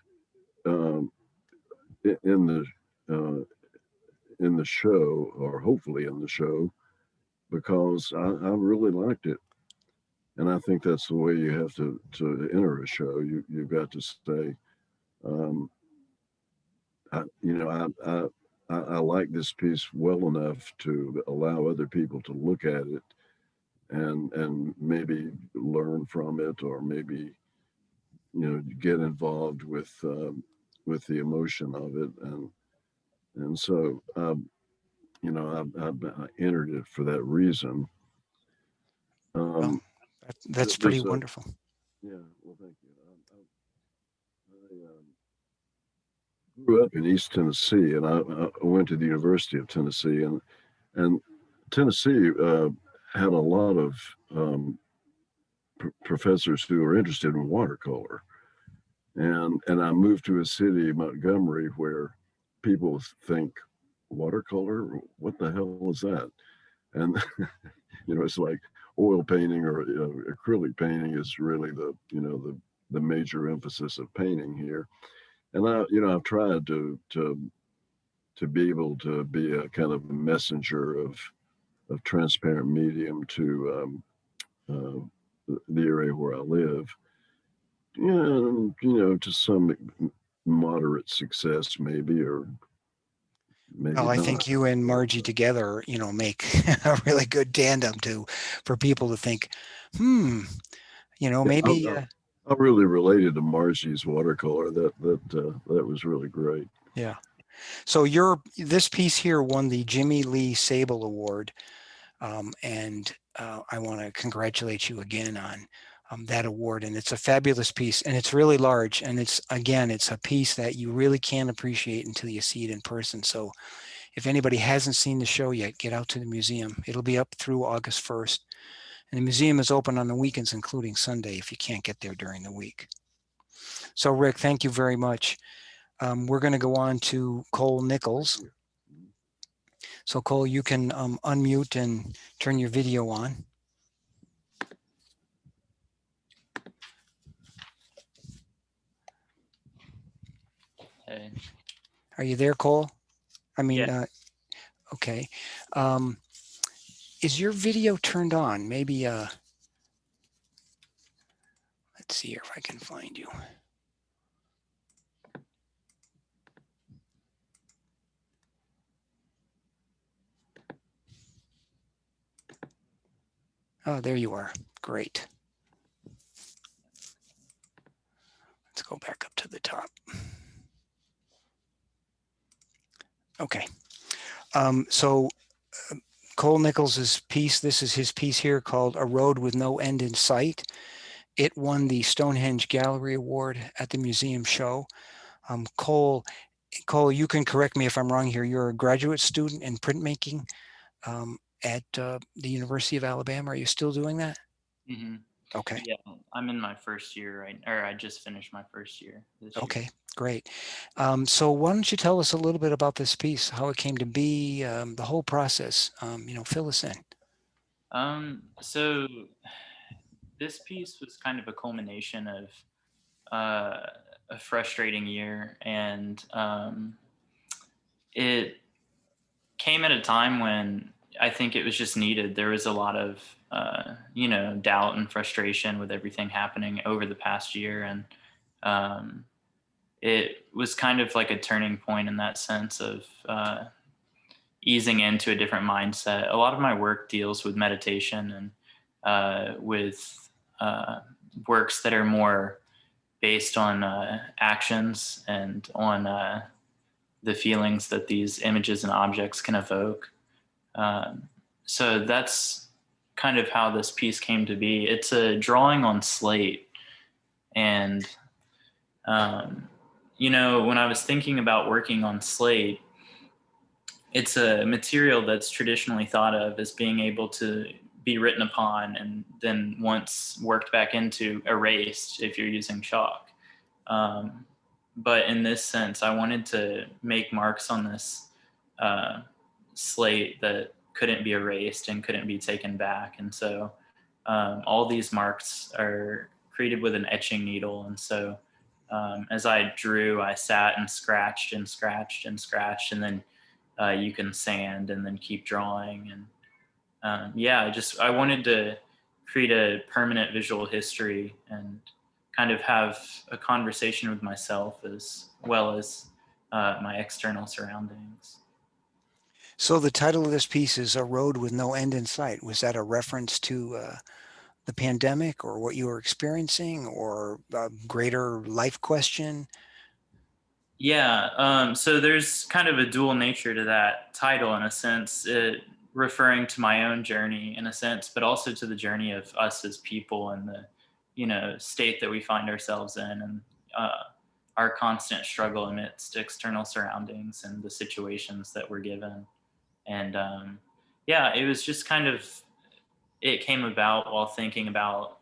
um, in the show, or hopefully in the show, because I really liked it. And I think that's the way you have to enter a show. You've got to say, I like this piece well enough to allow other people to look at it and maybe learn from it, or maybe get involved with the emotion of it, and so I entered it for that reason. Well, that's pretty wonderful. Yeah, well, thank you. I grew up in East Tennessee, and I went to the University of Tennessee, and Tennessee had a lot of professors who were interested in watercolor, and I moved to a city, Montgomery, where people think watercolor, what the hell is that? And it's like oil painting or acrylic painting is really the major emphasis of painting here. And I've tried to be able to be a kind of a messenger of transparent medium to the area where I live. To some moderate success, maybe, or maybe Well, I not. think you and Margie together, make a really good tandem for people to think, maybe. I really related to Margie's watercolor. That was really great. Yeah. So this piece here won the Jimmy Lee Sable Award, and I want to congratulate you again on that award. And it's a fabulous piece, and it's really large, and it's a piece that you really can't appreciate until you see it in person. So if anybody hasn't seen the show yet, get out to the museum. It'll be up through August 1st. And the museum is open on the weekends, including Sunday, if you can't get there during the week. So Rick, thank you very much. We're going to go on to Cole Nichols. So Cole, you can unmute and turn your video on. Hey. Are you there, Cole? I mean, yeah. Okay. Is your video turned on? Maybe, let's see here if I can find you. Oh, there you are. Great. Let's go back up to the top. Okay. So Cole Nichols' piece, this is his piece here called A Road with No End in Sight. It won the Stonehenge Gallery Award at the museum show. Cole, you can correct me if I'm wrong here. You're a graduate student in printmaking at the University of Alabama. Are you still doing that? Mm-hmm. Okay. Yeah, I'm in my first year, right? Or I just finished my first year this year. Okay, great. So why don't you tell us a little bit about this piece, how it came to be, the whole process, fill us in. So this piece was kind of a culmination of a frustrating year, and it came at a time when I think it was just needed. There was a lot of doubt and frustration with everything happening over the past year, and it was kind of like a turning point in that sense of easing into a different mindset. A lot of my work deals with meditation and with works that are more based on actions and on the feelings that these images and objects can evoke. So that's kind of how this piece came to be. It's a drawing on slate. And, when I was thinking about working on slate, it's a material that's traditionally thought of as being able to be written upon and then once worked back into erased if you're using chalk. But in this sense, I wanted to make marks on this slate that couldn't be erased and couldn't be taken back. And so all these marks are created with an etching needle. And so as I drew, I sat and scratched and scratched and scratched, and then you can sand and then keep drawing. And I wanted to create a permanent visual history and kind of have a conversation with myself as well as my external surroundings. So the title of this piece is A Road with No End in Sight. Was that a reference to the pandemic or what you were experiencing, or a greater life question? Yeah, so there's kind of a dual nature to that title in a sense, it referring to my own journey in a sense, but also to the journey of us as people and the, state that we find ourselves in, and our constant struggle amidst external surroundings and the situations that we're given. And it was just kind of, it came about while thinking about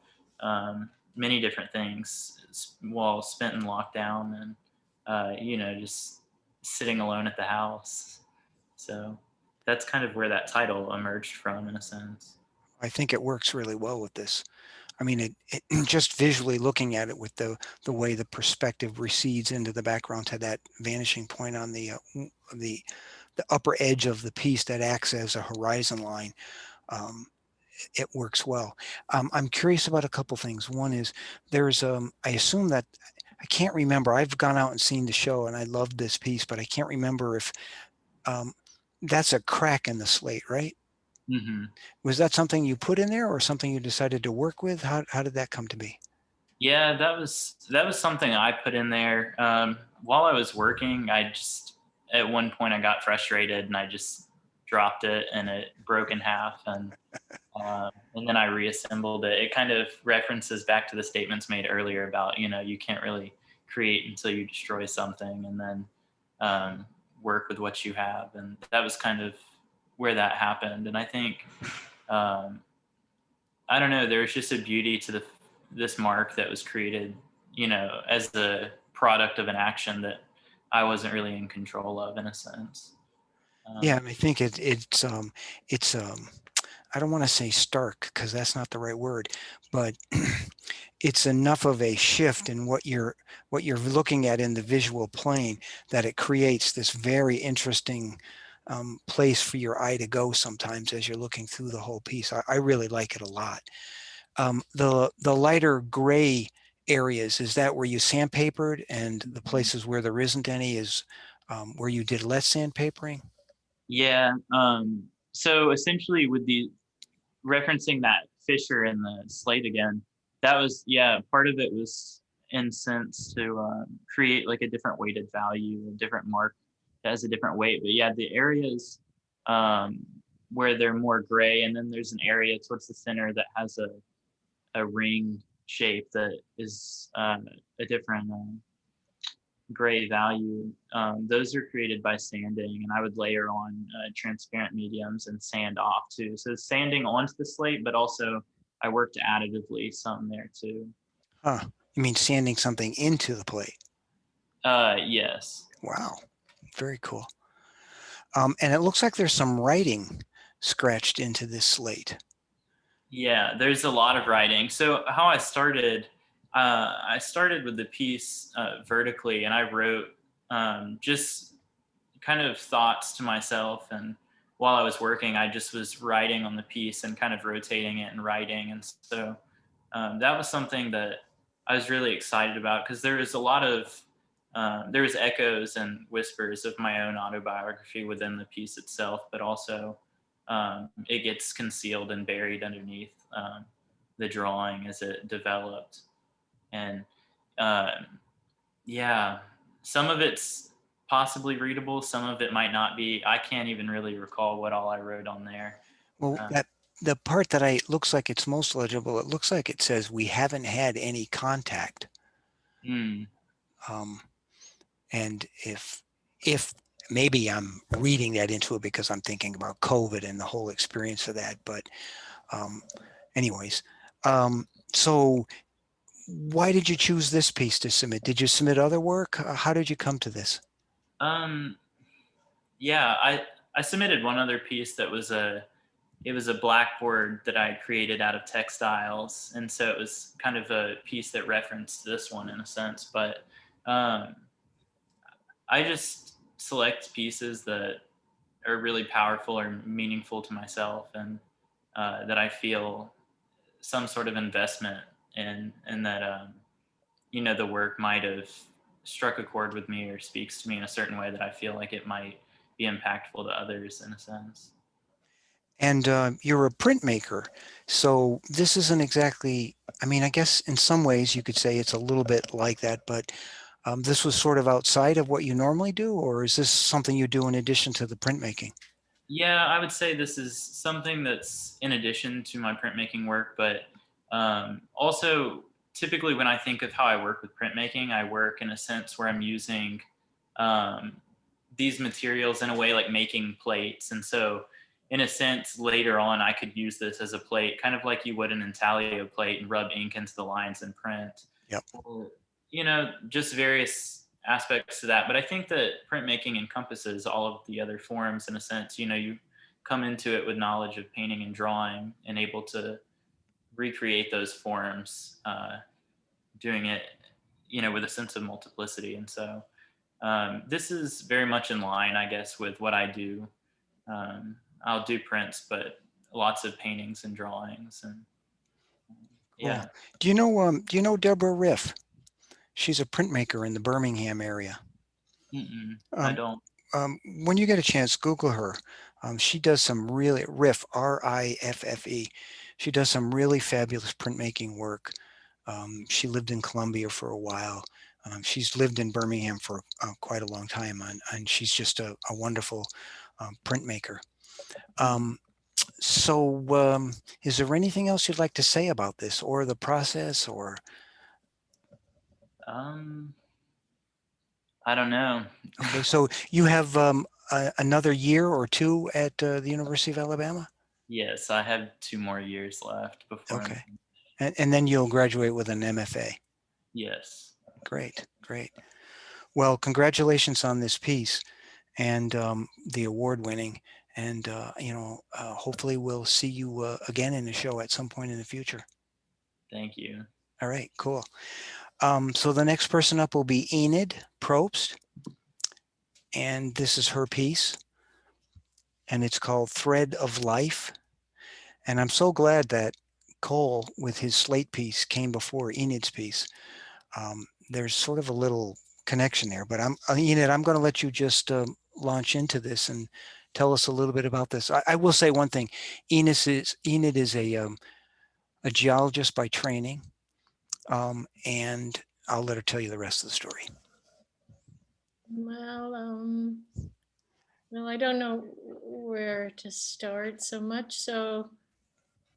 many different things while spent in lockdown and just sitting alone at the house. So that's kind of where that title emerged from in a sense. I think it works really well with this. I mean, it just visually looking at it with the way the perspective recedes into the background to that vanishing point on the upper edge of the piece that acts as a horizon line. It works well. I'm curious about a couple things. One is there's I assume that I can't remember. I've gone out and seen the show and I loved this piece, but I can't remember if that's a crack in the slate, right? Mm-hmm. Was that something you put in there or something you decided to work with? How did that come to be? Yeah, that was something I put in there while I was working. I just at one point I got frustrated and I just dropped it and it broke in half, and then I reassembled it. It kind of references back to the statements made earlier about you can't really create until you destroy something, and then work with what you have, and that was kind of where that happened. And I think I don't know, there was just a beauty to this mark that was created, as the product of an action that I wasn't really in control of in a sense. Yeah, and I think it's I don't want to say stark because that's not the right word, but it's enough of a shift in what you're looking at in the visual plane that it creates this very interesting place for your eye to go sometimes as you're looking through the whole piece. I really like it a lot. The lighter gray areas, is that where you sandpapered, and the places where there isn't any is where you did less sandpapering? Yeah. So essentially, with the referencing that fissure in the slate again, that was part of it was in sense to create like a different weighted value, a different mark that has a different weight. But yeah, the areas where they're more gray, and then there's an area towards the center that has a ring shape that is a different gray value. Those are created by sanding, and I would layer on transparent mediums and sand off too. So sanding onto the slate, but also I worked additively some there too. Huh. You mean sanding something into the plate? Yes. Wow. Very cool. And it looks like there's some writing scratched into this slate. Yeah, there's a lot of writing. So how I started with the piece vertically, and I wrote just kind of thoughts to myself. And while I was working, I just was writing on the piece and kind of rotating it and writing. And so that was something that I was really excited about, because there was a lot of there was echoes and whispers of my own autobiography within the piece itself, but also it gets concealed and buried underneath the drawing as it developed. And yeah, some of it's possibly readable, some of it might not be. I can't even really recall what all I wrote on there. Well, Uh, that the part that I looks like it's most legible, it looks like it says we haven't had any contact. mm, Um, and if maybe I'm reading that into it because I'm thinking about COVID and the whole experience of that. But anyways, so why did you choose this piece to submit? Did you submit other work? How did you come to this? um, yeah, I submitted one other piece that was a blackboard that I created out of textiles, and so it was kind of a piece that referenced this one in a sense. But um, I just select pieces that are really powerful or meaningful to myself, and that I feel some sort of investment in, and that the work might have struck a chord with me or speaks to me in a certain way that I feel like it might be impactful to others in a sense. And you're a printmaker, so this isn't exactly, I mean, I guess in some ways you could say it's a little bit like that, but this was sort of outside of what you normally do, or is this something you do in addition to the printmaking? Yeah, I would say this is something that's in addition to my printmaking work, but also typically when I think of how I work with printmaking, I work in a sense where I'm using um, these materials in a way like making plates. And so in a sense, later on, I could use this as a plate, kind of like you would an intaglio plate, and rub ink into the lines and print. Yep. Or, just various aspects to that. But I think that printmaking encompasses all of the other forms in a sense. You come into it with knowledge of painting and drawing and able to recreate those forms, doing it, with a sense of multiplicity. And so this is very much in line, I guess, with what I do. I'll do prints, but lots of paintings and drawings, and Cool. yeah. Do you know Deborah Riff? She's a printmaker in the Birmingham area. I Um, don't. when you get a chance, Google her. She does some really Riff, Riffe. She does some really fabulous printmaking work. She lived in Columbia for a while. She's lived in Birmingham for quite a long time, and she's just a wonderful printmaker. So, is there anything else you'd like to say about this or the process, or? Um, I don't know. Okay, so you have another year or two at the University of Alabama? Yes, I have 2 more years left before I'm. Okay, and then you'll graduate with an MFA. Yes. Great, great. Well, congratulations on this piece and the award winning. And, hopefully we'll see you again in the show at some point in the future. Thank you. All right, cool. So the next person up will be Enid Probst. And this is her piece. And it's called Thread of Life. And I'm so glad that Cole, with his slate piece, came before Enid's piece. There's sort of a little connection there, but Enid, I'm going to let you just launch into this and tell us a little bit about this. I will say one thing. Enid is a geologist by training, and I'll let her tell you the rest of the story. Well, I don't know where to start so much. So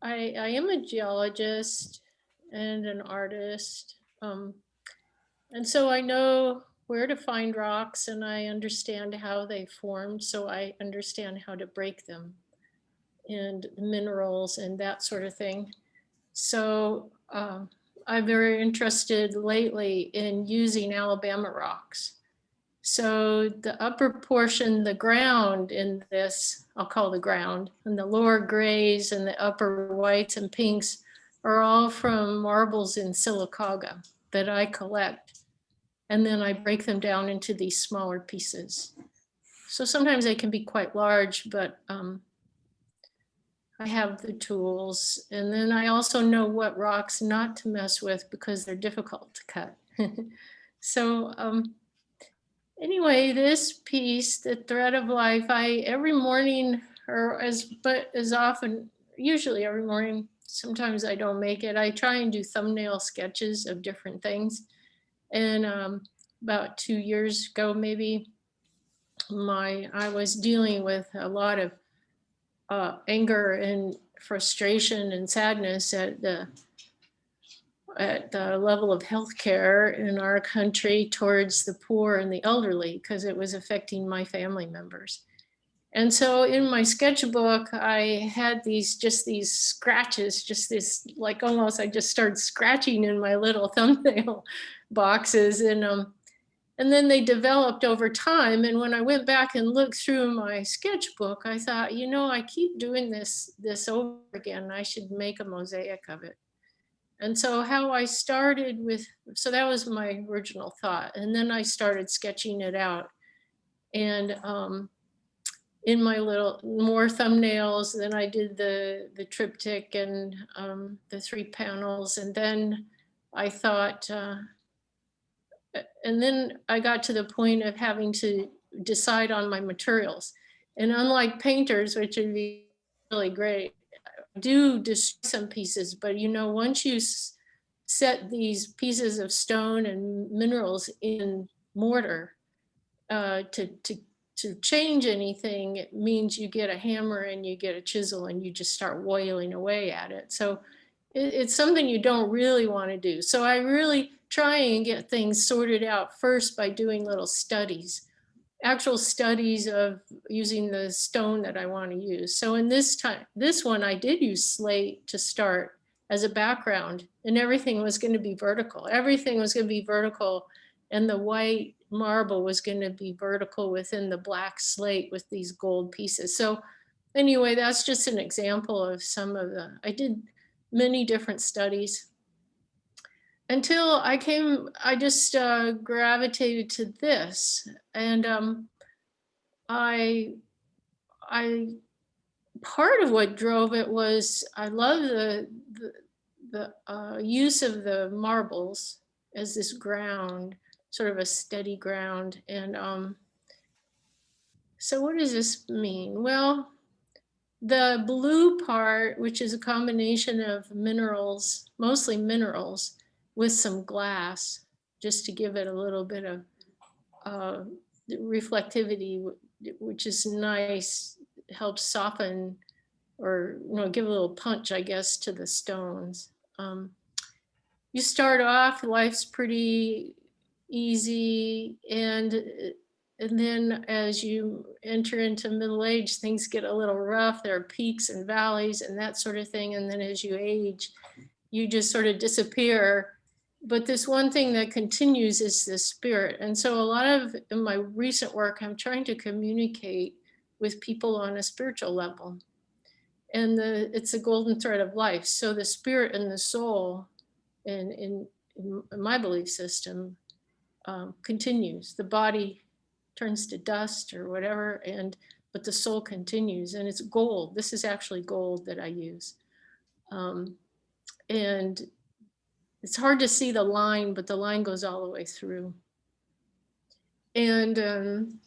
I am a geologist and an artist. And so I know where to find rocks and I understand how they formed. So I understand how to break them and the minerals and that sort of thing. So I'm very interested lately in using Alabama rocks. So the upper portion, the ground in this, I'll call the ground, and the lower grays and the upper whites and pinks are all from marbles in Silicaga that I collect. And then I break them down into these smaller pieces. So sometimes they can be quite large, but I have the tools. And then I also know what rocks not to mess with because they're difficult to cut. So anyway, this piece, The Thread of Life, I every morning, or as often, usually every morning, sometimes I don't make it, I try and do thumbnail sketches of different things. And about 2 years ago, maybe, I was dealing with a lot of anger and frustration and sadness at the level of healthcare in our country towards the poor and the elderly, because it was affecting my family members. And so in my sketchbook, I had these scratches, just this, like almost, I just started scratching in my little thumbnail boxes. And then they developed over time. And when I went back and looked through my sketchbook, I thought, you know, I keep doing this over again. I should make a mosaic of it. And so how I started with, so that was my original thought. And then I started sketching it out. And in my little more thumbnails, then I did the triptych and the 3 panels. And then I thought, and then I got to the point of having to decide on my materials. And unlike painters, which would be really great, I do destroy some pieces, but you know, once you set these pieces of stone and minerals in mortar, to change anything, it means you get a hammer and you get a chisel and you just start oiling away at it. So it's something you don't really want to do. So I really try and get things sorted out first by doing little studies, actual studies of using the stone that I want to use. So in this one, I did use slate to start as a background, and everything was going to be vertical. Everything was going to be vertical, and the white marble was going to be vertical within the black slate with these gold pieces. So anyway, that's just an example of I did many different studies until I just gravitated to this. And I part of what drove it was I love the use of the marbles as this ground, sort of a steady ground. And so what does this mean? Well, the blue part, which is a combination of minerals, mostly minerals, with some glass, just to give it a little bit of reflectivity, which is nice, helps soften or give a little punch, I guess, to the stones. You start off, life's pretty easy, and then as you enter into middle age, things get a little rough. There are peaks and valleys and that sort of thing. And then as you age, you just sort of disappear. But this one thing that continues is the spirit. And so a lot of in my recent work, I'm trying to communicate with people on a spiritual level. And it's a golden thread of life. So the spirit and the soul in my belief system continues. The body turns to dust or whatever, but the soul continues, and it's gold. This is actually gold that I use. And it's hard to see the line, but the line goes all the way through. And then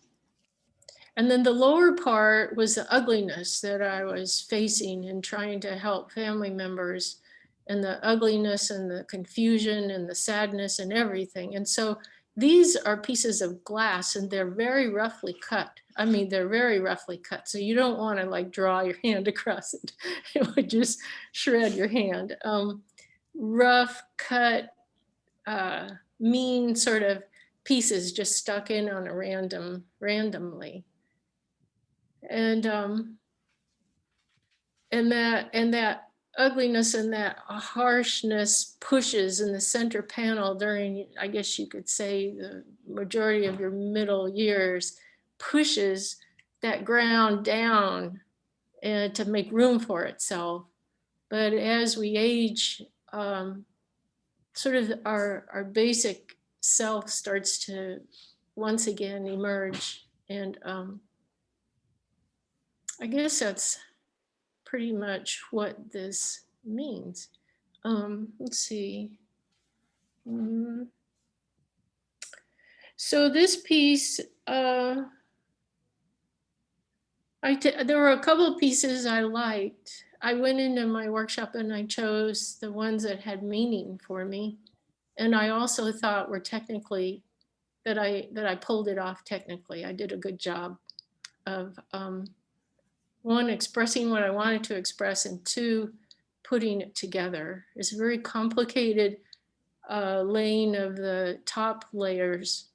the lower part was the ugliness that I was facing and trying to help family members, and the ugliness and the confusion and the sadness and everything. And so these are pieces of glass, and they're very roughly cut. I mean, they're very roughly cut. So you don't want to like draw your hand across it. It would just shred your hand. Rough cut, mean sort of pieces just stuck in on a randomly. And that ugliness and that harshness pushes in the center panel during, I guess you could say, the majority of your middle years, pushes that ground down and to make room for itself. But as we age, sort of our basic self starts to once again emerge. And I guess that's pretty much what this means. Let's see. So this piece, there were a couple of pieces I liked. I went into my workshop and I chose the ones that had meaning for me. And I also thought were technically, that I pulled it off technically. I did a good job of one, expressing what I wanted to express, and two, putting it together. It's very complicated laying of the top layers.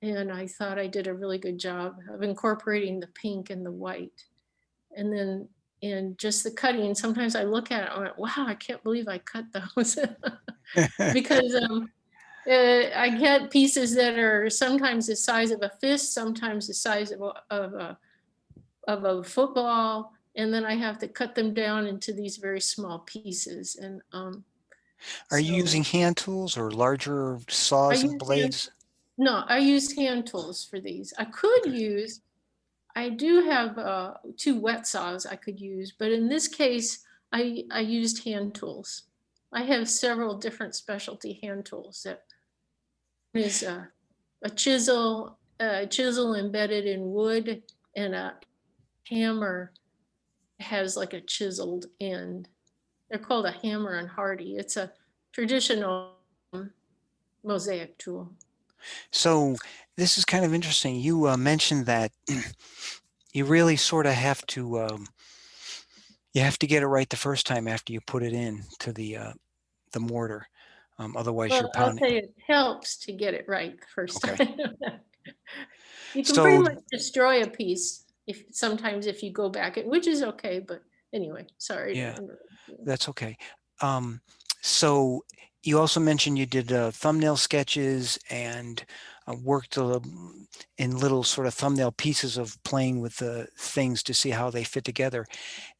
And I thought I did a really good job of incorporating the pink and the white. And then in just the cutting, sometimes I look at it and I went, wow, I can't believe I cut those. Because I get pieces that are sometimes the size of a fist, sometimes the size of a football, and then I have to cut them down into these very small pieces. And Are you using hand tools or larger saws and blades? No, I use hand tools for these. I could use, I do have 2 wet saws I could use, but in this case, I used hand tools. I have several different specialty hand tools. That is a chisel embedded in wood, and a hammer has like a chiseled end. They're called a hammer and hardy. It's a traditional mosaic tool. So this is kind of interesting. You mentioned that you really sort of have to get it right the first time after you put it in to the mortar. Otherwise, Well, you're I'll pounding. say it helps to get it right the first Okay. time. You can So- pretty much destroy a piece sometimes if you go back, which is okay. But anyway, sorry. Yeah, that's okay. So you also mentioned you did thumbnail sketches and worked in little sort of thumbnail pieces of playing with the things to see how they fit together.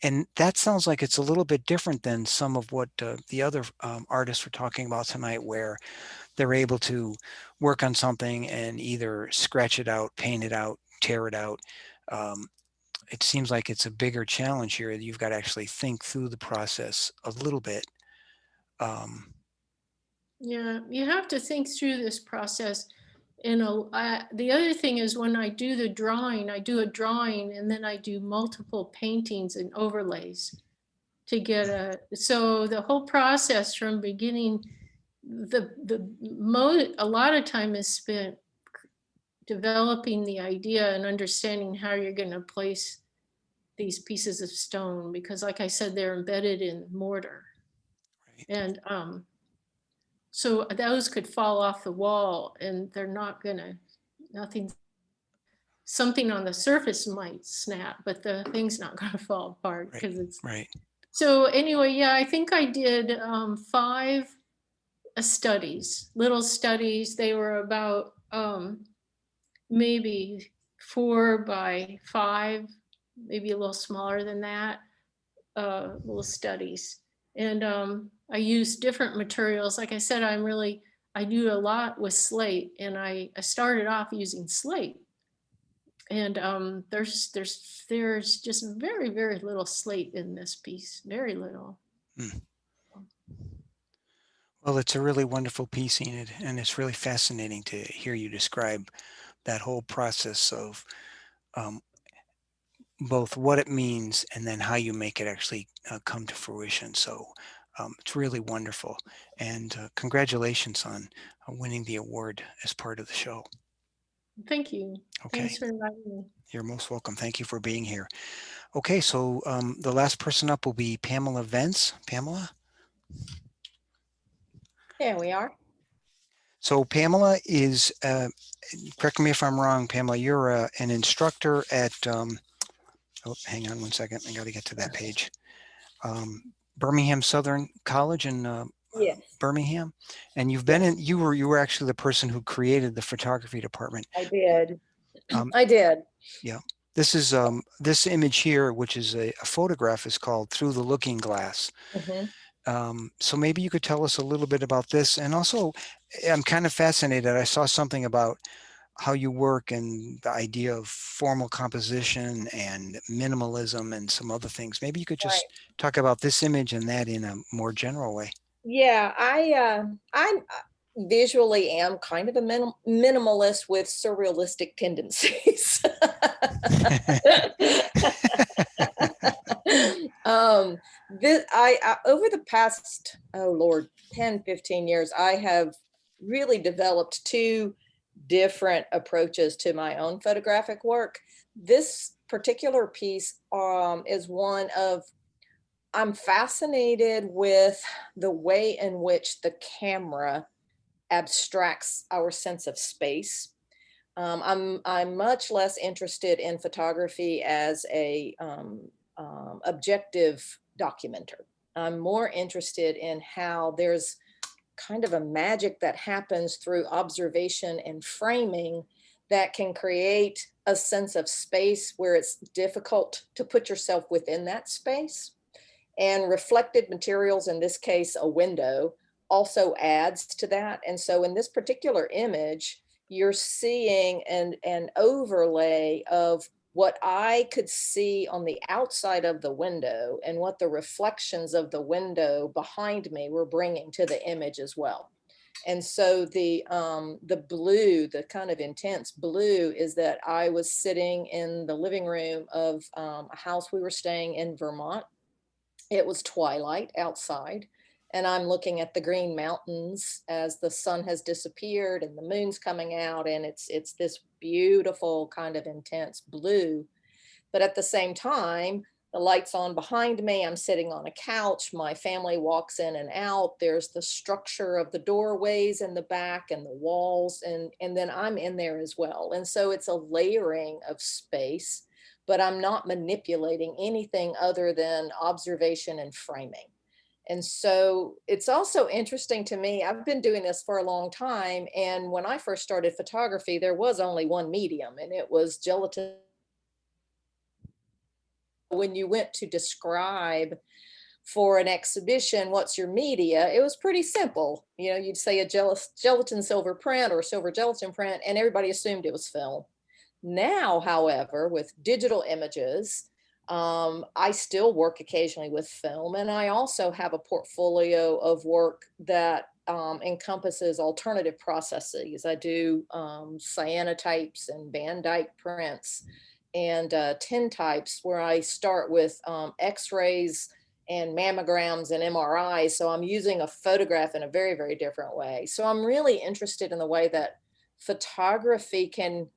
And that sounds like it's a little bit different than some of what the other artists were talking about tonight, where they're able to work on something and either scratch it out, paint it out, tear it out. It seems like it's a bigger challenge here. You've got to actually think through the process a little bit. Yeah, you have to think through this process. And the other thing is, when I do the drawing, I do a drawing and then I do multiple paintings and overlays to get so the whole process from beginning, a lot of time is spent developing the idea and understanding how you're going to place these pieces of stone, because like I said, they're embedded in mortar. Right. And so those could fall off the wall and they're not gonna, something on the surface might snap, but the thing's not gonna fall apart because it's right. So anyway, yeah, I think I did 5 studies, little studies. They were about maybe 4 by 5, maybe a little smaller than that, little studies. And I use different materials. Like I said, I do a lot with slate, and I started off using slate. And there's just very, very little slate in this piece, very little. Well, it's a really wonderful piece, Enid, and it's really fascinating to hear you describe that whole process of both what it means and then how you make it actually come to fruition. So it's really wonderful. And congratulations on winning the award as part of the show. Thank you. Okay. Thanks for inviting me. You're most welcome. Thank you for being here. Okay, so the last person up will be Pamela Vence. Pamela? There we are. So Pamela is, correct me if I'm wrong, Pamela, you're an instructor at, oh, hang on one second. I got to get to that page. Birmingham Southern College in Yes, Birmingham, and you've been in. You were actually the person who created the photography department. I did. Um, I did. yeah, this is this image here, which is a photograph, is called "Through the Looking Glass." So maybe you could tell us a little bit about this, and also, I'm kind of fascinated. I saw something about how you work and the idea of formal composition and minimalism and some other things. Maybe you could Right. just talk about this image and that in a more general way. Yeah, I visually am kind of a minimalist with surrealistic tendencies. Over the past, oh Lord, 10, 15 years, I have really developed two different approaches to my own photographic work. This particular piece is one of, I'm fascinated with the way in which the camera abstracts our sense of space. I'm much less interested in photography as a objective documenter. I'm more interested in how there's kind of a magic that happens through observation and framing that can create a sense of space where it's difficult to put yourself within that space. And reflected materials, in this case, a window, also adds to that. And so in this particular image, you're seeing an overlay of what I could see on the outside of the window and what the reflections of the window behind me were bringing to the image as well. And so the blue, the kind of intense blue, is that I was sitting in the living room of a house we were staying in Vermont. It was twilight outside, and I'm looking at the green mountains as the sun has disappeared and the moon's coming out, and it's this beautiful kind of intense blue. But at the same time, the light's on behind me. I'm sitting on a couch. My family walks in and out. There's the structure of the doorways in the back and the walls, and then I'm in there as well. And so it's a layering of space, but I'm not manipulating anything other than observation and framing. And so it's also interesting to me, I've been doing this for a long time. And when I first started photography, there was only one medium, and it was gelatin. When you went to describe for an exhibition, what's your media, it was pretty simple. You know, you'd say a gelatin silver print or silver gelatin print, and everybody assumed it was film. Now, however, with digital images, I still work occasionally with film, and I also have a portfolio of work that encompasses alternative processes. I do cyanotypes and bandite prints and tintypes, where I start with x-rays and mammograms and MRIs. So I'm using a photograph in a very, very different way. So I'm really interested in the way that photography can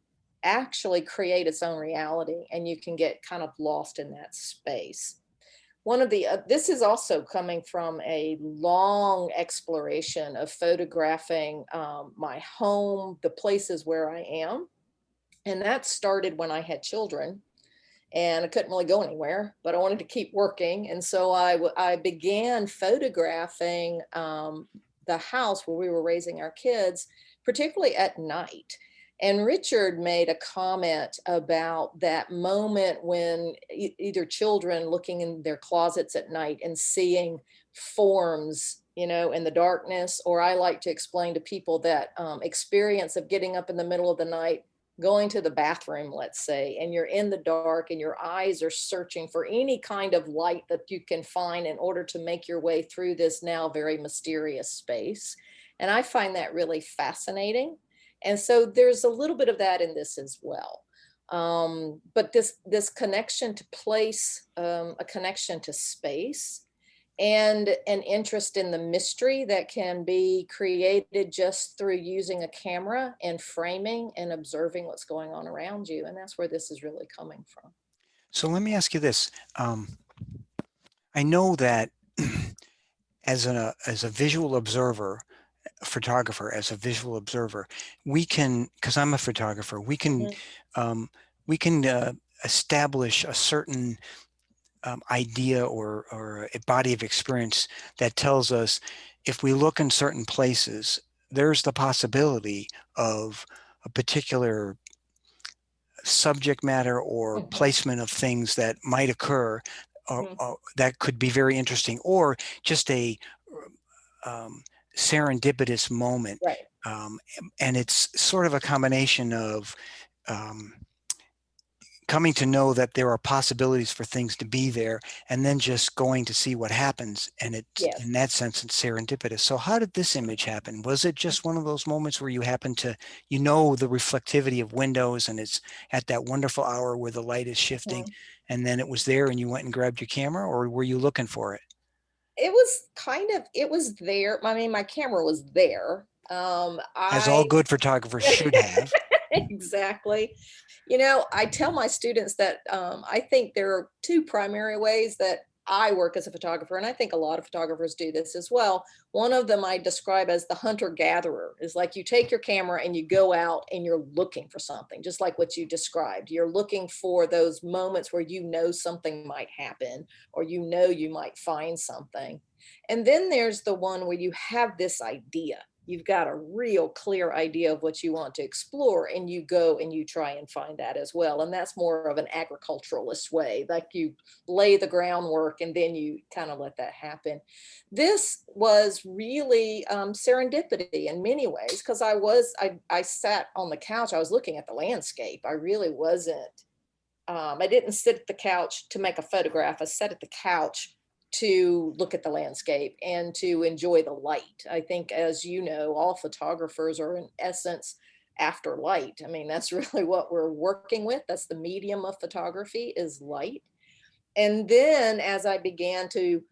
actually create its own reality, and you can get kind of lost in that space. One of the, this is also coming from a long exploration of photographing my home, the places where I am. And that started when I had children, and I couldn't really go anywhere, but I wanted to keep working. And so I began photographing the house where we were raising our kids, particularly at night. And Richard made a comment about that moment when either children looking in their closets at night and seeing forms, you know, in the darkness, or I like to explain to people that experience of getting up in the middle of the night, going to the bathroom, let's say, and you're in the dark and your eyes are searching for any kind of light that you can find in order to make your way through this now very mysterious space. And I find that really fascinating. And so there's a little bit of that in this as well. But this connection to place, a connection to space, and an interest in the mystery that can be created just through using a camera and framing and observing what's going on around you. And that's where this is really coming from. So let me ask you this. I know that as a visual observer, a photographer, as a visual observer, we can, because I'm a photographer, we can establish a certain idea or a body of experience that tells us if we look in certain places, there's the possibility of a particular subject matter or placement of things that might occur or that could be very interesting, or just a serendipitous moment. Right. And it's sort of a combination of coming to know that there are possibilities for things to be there, and then just going to see what happens. And it's Yes. in that sense, it's serendipitous. So how did this image happen? Was it just one of those moments where you happen to, you know, the reflectivity of windows and it's at that wonderful hour where the light is shifting, and then it was there and you went and grabbed your camera, or were you looking for it? It was kind of, it was there. I mean, my camera was there. As all good photographers should have. Exactly. You know, I tell my students that I think there are two primary ways that I work as a photographer, and I think a lot of photographers do this as well. One of them I describe as the hunter-gatherer. Is like you take your camera and you go out and you're looking for something, just like what you described. You're looking for those moments where you know something might happen, or you know you might find something. And then there's the one where you have this idea. You've got a real clear idea of what you want to explore, and you go and you try and find that as well. And that's more of an agriculturalist way, like you lay the groundwork and then you kind of let that happen. This was really serendipity in many ways, because I sat on the couch, I was looking at the landscape. I really wasn't, I didn't sit at the couch to make a photograph. I sat at the couch to look at the landscape and to enjoy the light. I think, as you know, all photographers are in essence after light. I mean, that's really what we're working with. That's the medium of photography, is light. And then as I began to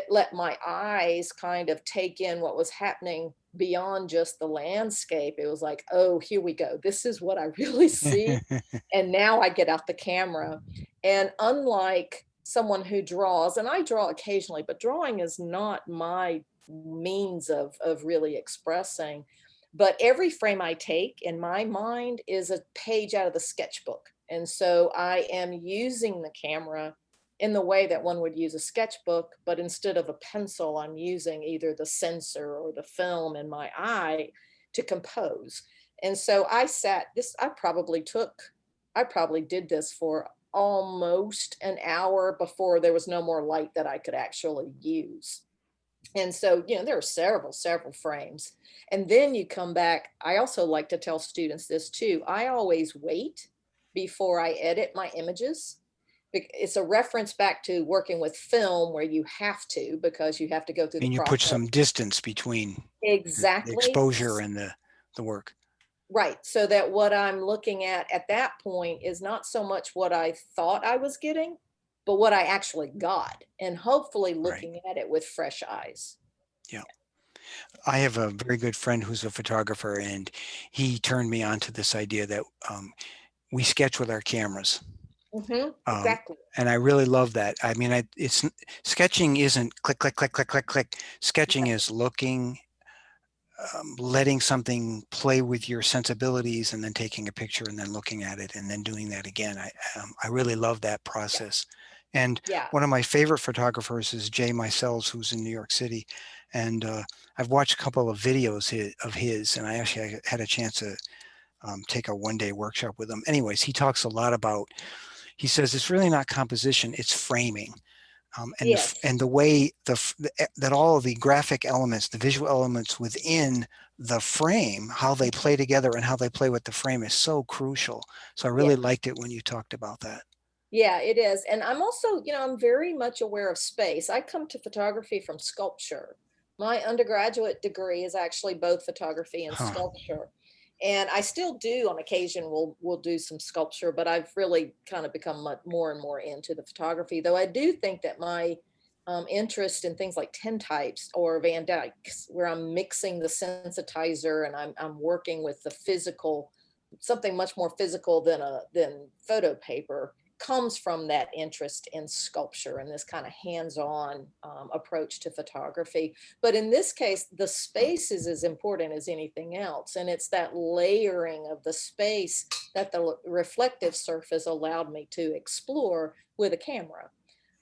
let my eyes kind of take in what was happening beyond just the landscape, it was like, oh, here we go. This is what I really see. And now I get out the camera. And unlike someone who draws, and I draw occasionally, but drawing is not my means of really expressing. But every frame I take in my mind is a page out of the sketchbook. And so I am using the camera in the way that one would use a sketchbook, but instead of a pencil, I'm using either the sensor or the film in my eye to compose. And so I probably did this for almost an hour before there was no more light that I could actually use. And so, you know, there are several frames. And then you come back. I also like to tell students this too. I always wait before I edit my images. It's a reference back to working with film, where you have to, because you have to go through the And you process. put some distance between Exactly the exposure and the work. Right. So that what I'm looking at that point is not so much what I thought I was getting, but what I actually got, and hopefully looking at it with fresh eyes. Yeah. I have a very good friend who's a photographer, and he turned me on to this idea that we sketch with our cameras. Exactly. And I really love that. I mean, sketching isn't click, click, click, click, click, click. Sketching is looking, letting something play with your sensibilities, and then taking a picture and then looking at it and then doing that again. I really love that process. And one of my favorite photographers is Jay Meisel's, who's in New York City. And I've watched a couple of videos of his, and I actually had a chance to take a one-day workshop with him. Anyways, he talks a lot about, he says it's really not composition, it's framing. And the way that all of the graphic elements, the visual elements within the frame, how they play together and how they play with the frame is so crucial. So I really liked it when you talked about that. Yeah, it is. And I'm also, you know, I'm very much aware of space. I come to photography from sculpture. My undergraduate degree is actually both photography and sculpture. And I still do on occasion, we'll do some sculpture, but I've really kind of become more and more into the photography, though I do think that my interest in things like tintypes or Van Dyck's, where I'm mixing the sensitizer and I'm working with the physical, something much more physical than photo paper, comes from that interest in sculpture and this kind of hands-on approach to photography. But in this case, the space is as important as anything else. And it's that layering of the space that the reflective surface allowed me to explore with a camera.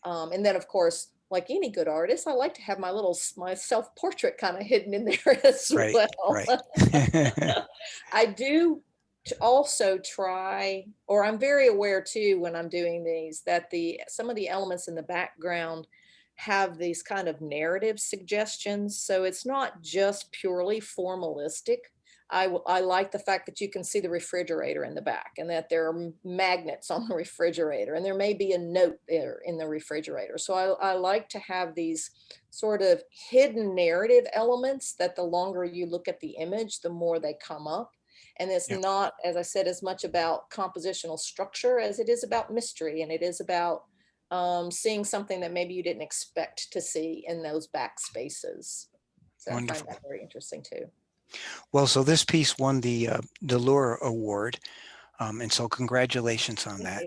And then of course, like any good artist, I like to have my self-portrait kind of hidden in there as Right, well. right. I do also try, or I'm very aware too when I'm doing these, that some of the elements in the background have these kind of narrative suggestions. So it's not just purely formalistic. I like the fact that you can see the refrigerator in the back and that there are magnets on the refrigerator and there may be a note there in the refrigerator. So I like to have these sort of hidden narrative elements that the longer you look at the image, the more they come up. And it's not, as I said, as much about compositional structure as it is about mystery. And it is about seeing something that maybe you didn't expect to see in those back spaces. So Wonderful. I find that very interesting too. Well, so this piece won the Delure Award, and so congratulations on that.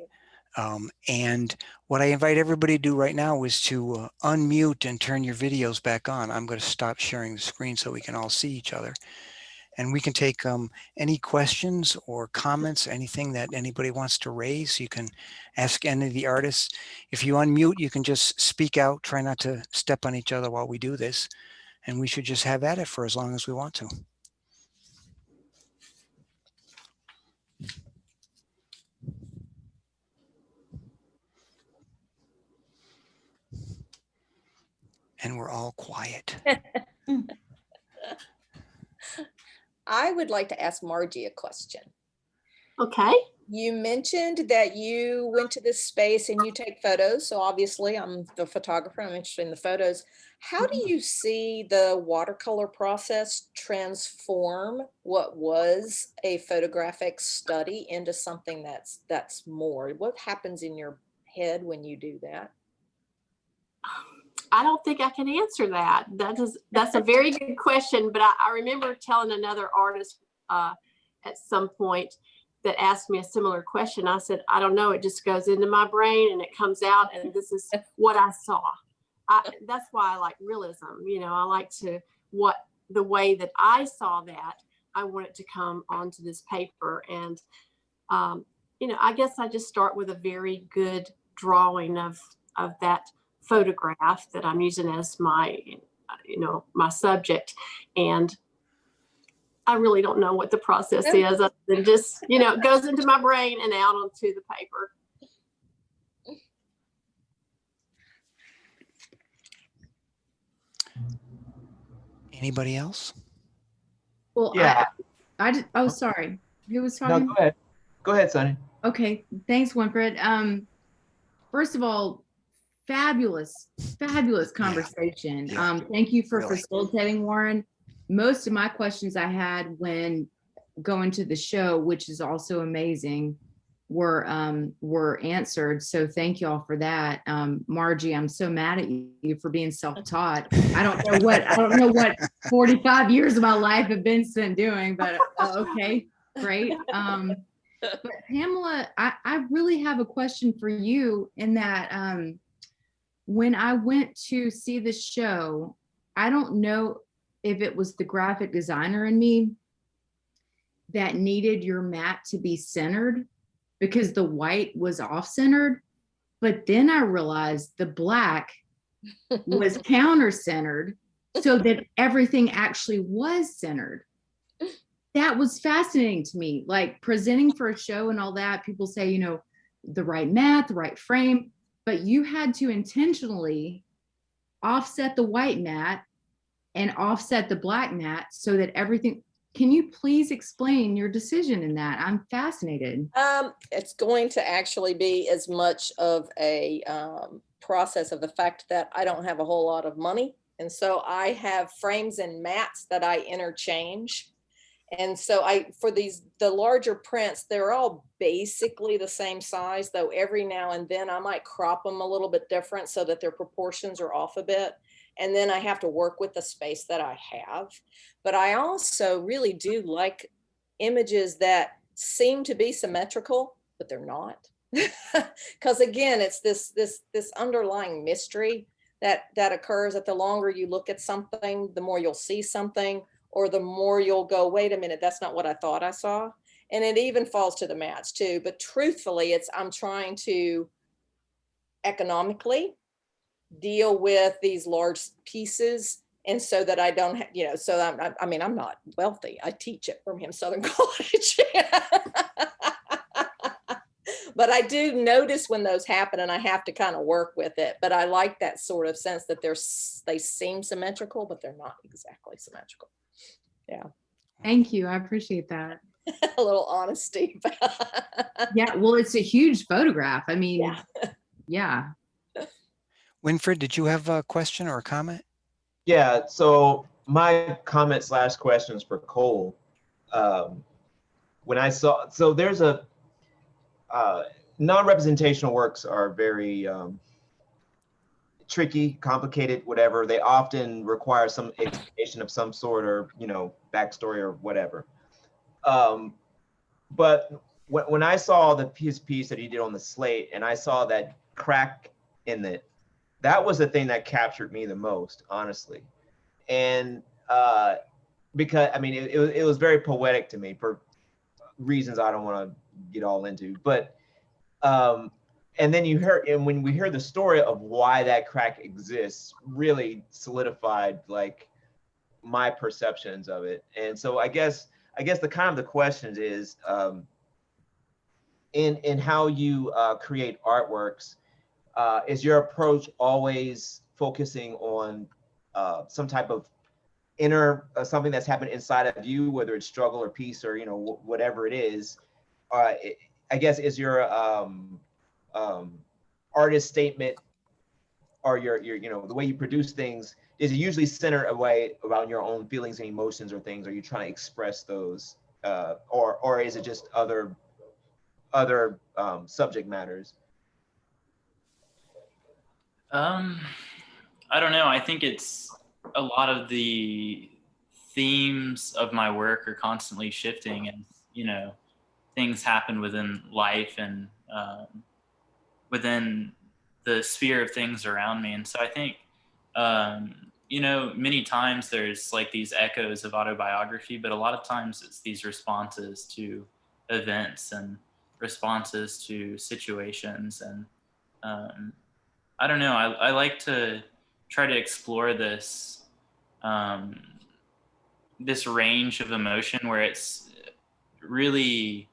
And what I invite everybody to do right now is to unmute and turn your videos back on. I'm going to stop sharing the screen so we can all see each other. And we can take any questions or comments, anything that anybody wants to raise. You can ask any of the artists. If you unmute, you can just speak out. Try not to step on each other while we do this. And we should just have at it for as long as we want to. And we're all quiet. I would like to ask Margie a question. Okay. You mentioned that you went to this space and you take photos. So obviously I'm the photographer, I'm interested in the photos. How do you see the watercolor process transform what was a photographic study into something that's more? What happens in your head when you do that? I don't think I can answer that. That's a very good question, but I remember telling another artist at some point that asked me a similar question. I said, I don't know, it just goes into my brain and it comes out and this is what I saw. That's why I like realism. You know, I like the way that I saw that, I want it to come onto this paper. And, you know, I guess I just start with a very good drawing of that photograph that I'm using as my, you know, my subject. And I really don't know what the process is. It just, you know, it goes into my brain and out onto the paper. Anybody else? Well, yeah. Oh, sorry. Who was talking? No, go ahead. Go ahead, Sonny. Okay. Thanks, Winfred. First of all, fabulous conversation. Yeah. Thank you for Really. facilitating, Warren. Most of my questions I had when going to the show, which is also amazing, were answered. So thank y'all for that. Margie, I'm so mad at you for being self-taught. I don't know what 45 years of my life have been spent doing, but okay, great. But Pamela, I really have a question for you in that when I went to see the show, I don't know if it was the graphic designer in me that needed your mat to be centered because the white was off-centered. But then I realized the black was counter-centered so that everything actually was centered. That was fascinating to me. Like presenting for a show and all that, people say, you know, the right mat, the right frame, but you had to intentionally offset the white mat and offset the black mat so that everything. Can you please explain your decision in that? I'm fascinated. It's going to actually be as much of a process of the fact that I don't have a whole lot of money. And so I have frames and mats that I interchange. And so for the larger prints, they're all basically the same size, though every now and then I might crop them a little bit different so that their proportions are off a bit. And then I have to work with the space that I have. But I also really do like images that seem to be symmetrical, but they're not. Because again, it's this underlying mystery that occurs that the longer you look at something, the more you'll see something, or the more you'll go, wait a minute, that's not what I thought I saw. And it even falls to the mats too. But truthfully, I'm trying to economically deal with these large pieces. And so that I don't, so I mean, I'm not wealthy. I teach at Birmingham Southern College. But I do notice when those happen and I have to kind of work with it. But I like that sort of sense that they seem symmetrical, but they're not exactly symmetrical. Yeah. Thank you. I appreciate that. A little honesty. Yeah. Well, it's a huge photograph. I mean, yeah. Winfred, did you have a question or a comment? Yeah, so my comment / questions for Cole. When I saw, so there's a, non-representational works are very tricky, complicated, whatever. They often require some explanation of some sort or, backstory or whatever. But when I saw his piece that he did on the slate and I saw that crack in it, that was the thing that captured me the most, honestly. And because, I mean, it was very poetic to me for reasons I don't want to get all into. But, and then when we hear the story of why that crack exists, really solidified like my perceptions of it. And so I guess the kind of the questions is, in how you create artworks, is your approach always focusing on some type of inner something that's happened inside of you, whether it's struggle or peace or whatever it is? I guess is your artist statement or your the way you produce things, is it usually centered away around your own feelings and emotions or things? Are you trying to express those, or is it just other subject matters? I don't know. I think it's a lot of the themes of my work are constantly shifting, and things happen within life and within the sphere of things around me. And so I think many times there's like these echoes of autobiography, but a lot of times it's these responses to events and responses to situations. And I don't know, I like to try to explore this this range of emotion where it's really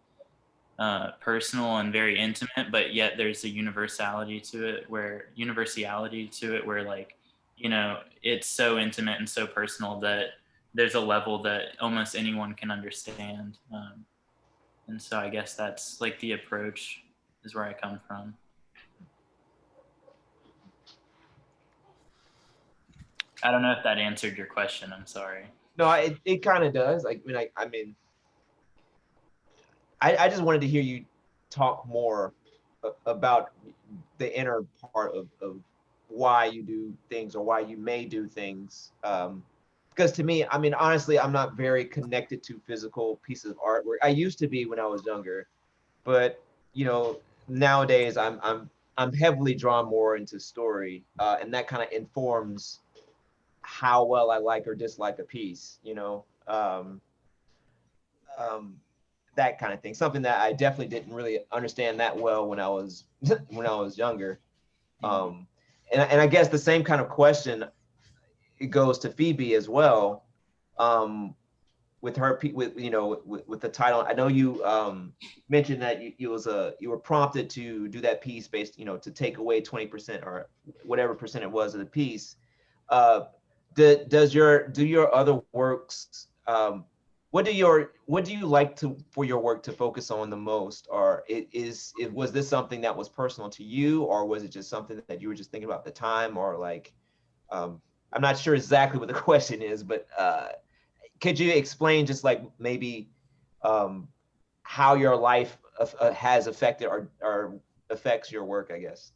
personal and very intimate, but yet there's a universality to it where like, it's so intimate and so personal that there's a level that almost anyone can understand. And so I guess that's like the approach is where I come from. I don't know if that answered your question. I'm sorry. No, it kind of does. I just wanted to hear you talk more about the inner part of why you do things or why you may do things. Because to me, I mean, honestly, I'm not very connected to physical pieces of artwork. I used to be when I was younger, but nowadays I'm heavily drawn more into story, and that kind of informs how well I like or dislike a piece. That kind of thing. Something that I definitely didn't really understand that well when I was younger. And I guess the same kind of question, it goes to Phoebe as well. With her, with the title. I know you mentioned that you were prompted to do that piece based, to take away 20% or whatever percent it was of the piece. Do your other works? What do you like for your work to focus on the most? Or was this something that was personal to you, or was it just something that you were just thinking about at the time, or like, I'm not sure exactly what the question is, but could you explain just like maybe how your life has affected or affects your work, I guess?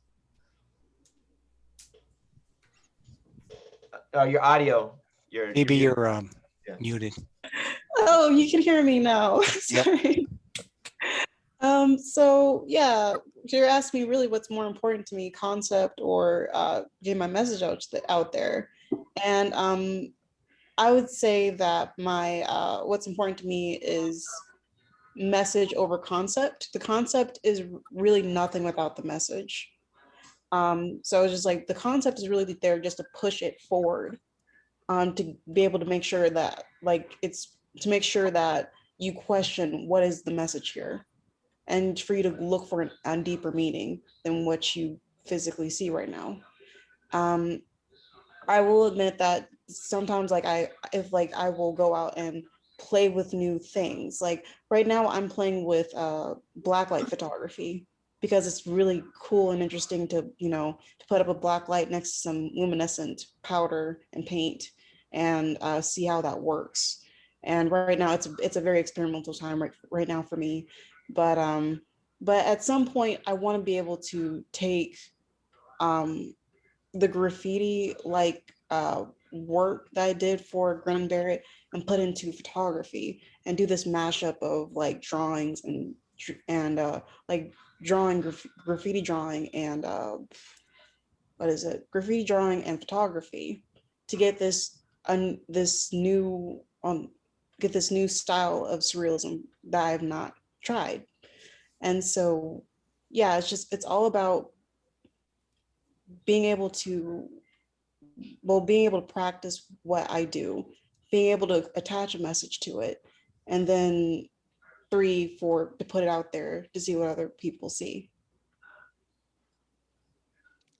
Your audio. Maybe you're muted. Oh, you can hear me now. Sorry. So yeah, you're asking me really what's more important to me, concept or getting my message out there. And I would say that my what's important to me is message over concept. The concept is really nothing without the message. So it's just like the concept is really there just to push it forward, to be able to make sure that like it's to make sure that you question what is the message here, and for you to look for a deeper meaning than what you physically see right now. I will admit that sometimes like I will go out and play with new things. Like right now I'm playing with blacklight photography because it's really cool and interesting to, to put up a black light next to some luminescent powder and paint and see how that works. And right now it's a very experimental time right now for me. But at some point I want to be able to take the graffiti work that I did for Grin and Barrett and put into photography and do this mashup of like drawings and like graffiti drawing and graffiti drawing and photography to get this new style of surrealism that I have not tried. And so yeah, it's all about being able to practice what I do, being able to attach a message to it, and then 3, 4, to put it out there to see what other people see.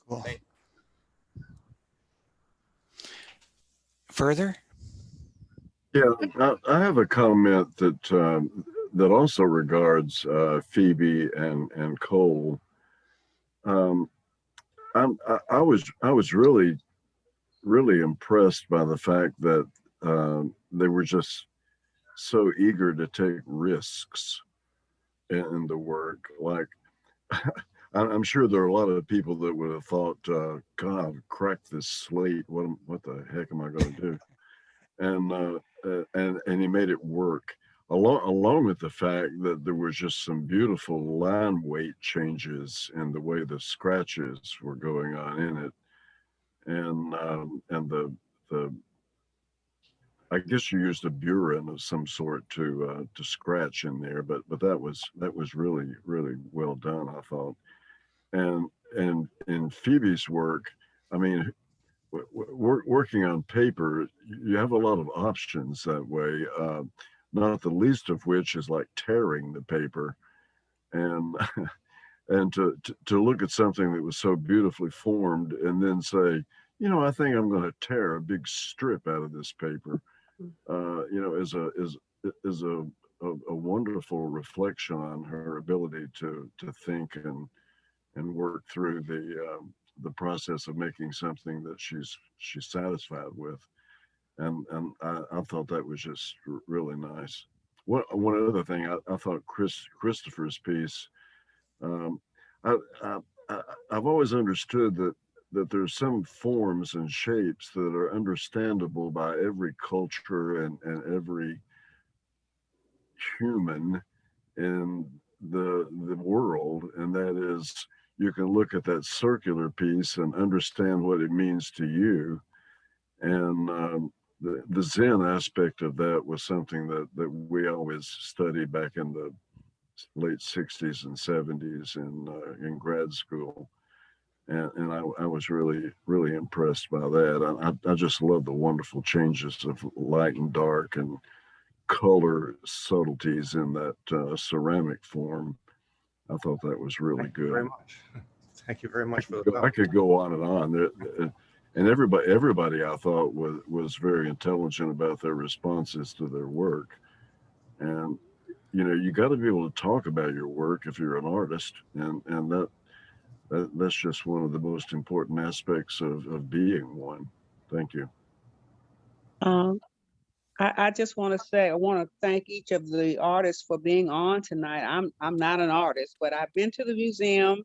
Cool. Further? Yeah, I have a comment that also regards Phoebe and Cole. I was really impressed by the fact that they were just so eager to take risks in the work. Like, I'm sure there are a lot of people that would have thought, God, crack this slate. What the heck am I going to do? And he made it work. Along with the fact that there was just some beautiful line weight changes in the way the scratches were going on in it, and the I guess you used a burin of some sort to scratch in there, but that was really well done, I thought. And in Phoebe's work, I mean, working on paper, you have a lot of options that way. Not the least of which is like tearing the paper, and and to look at something that was so beautifully formed and then say, I think I'm going to tear a big strip out of this paper. Is a wonderful reflection on her ability to think and work through the process of making something that she's satisfied with, and I thought that was just really nice. One other thing, I thought Christopher's piece. Um, I, I, I've always understood that there's some forms and shapes that are understandable by every culture and every human in the world, and that is, you can look at that circular piece and understand what it means to you. And the Zen aspect of that was something that we always studied back in the late 60s and 70s in grad school. And I was really impressed by that. I just love the wonderful changes of light and dark and color subtleties in that ceramic form. I thought that was really good. Very much. Thank you very much for I could go on and on. And everybody I thought was very intelligent about their responses to their work. And you got to be able to talk about your work if you're an artist, and that's just one of the most important aspects of being one. Thank you. I just want to say, I want to thank each of the artists for being on tonight. I'm not an artist, but I've been to the museum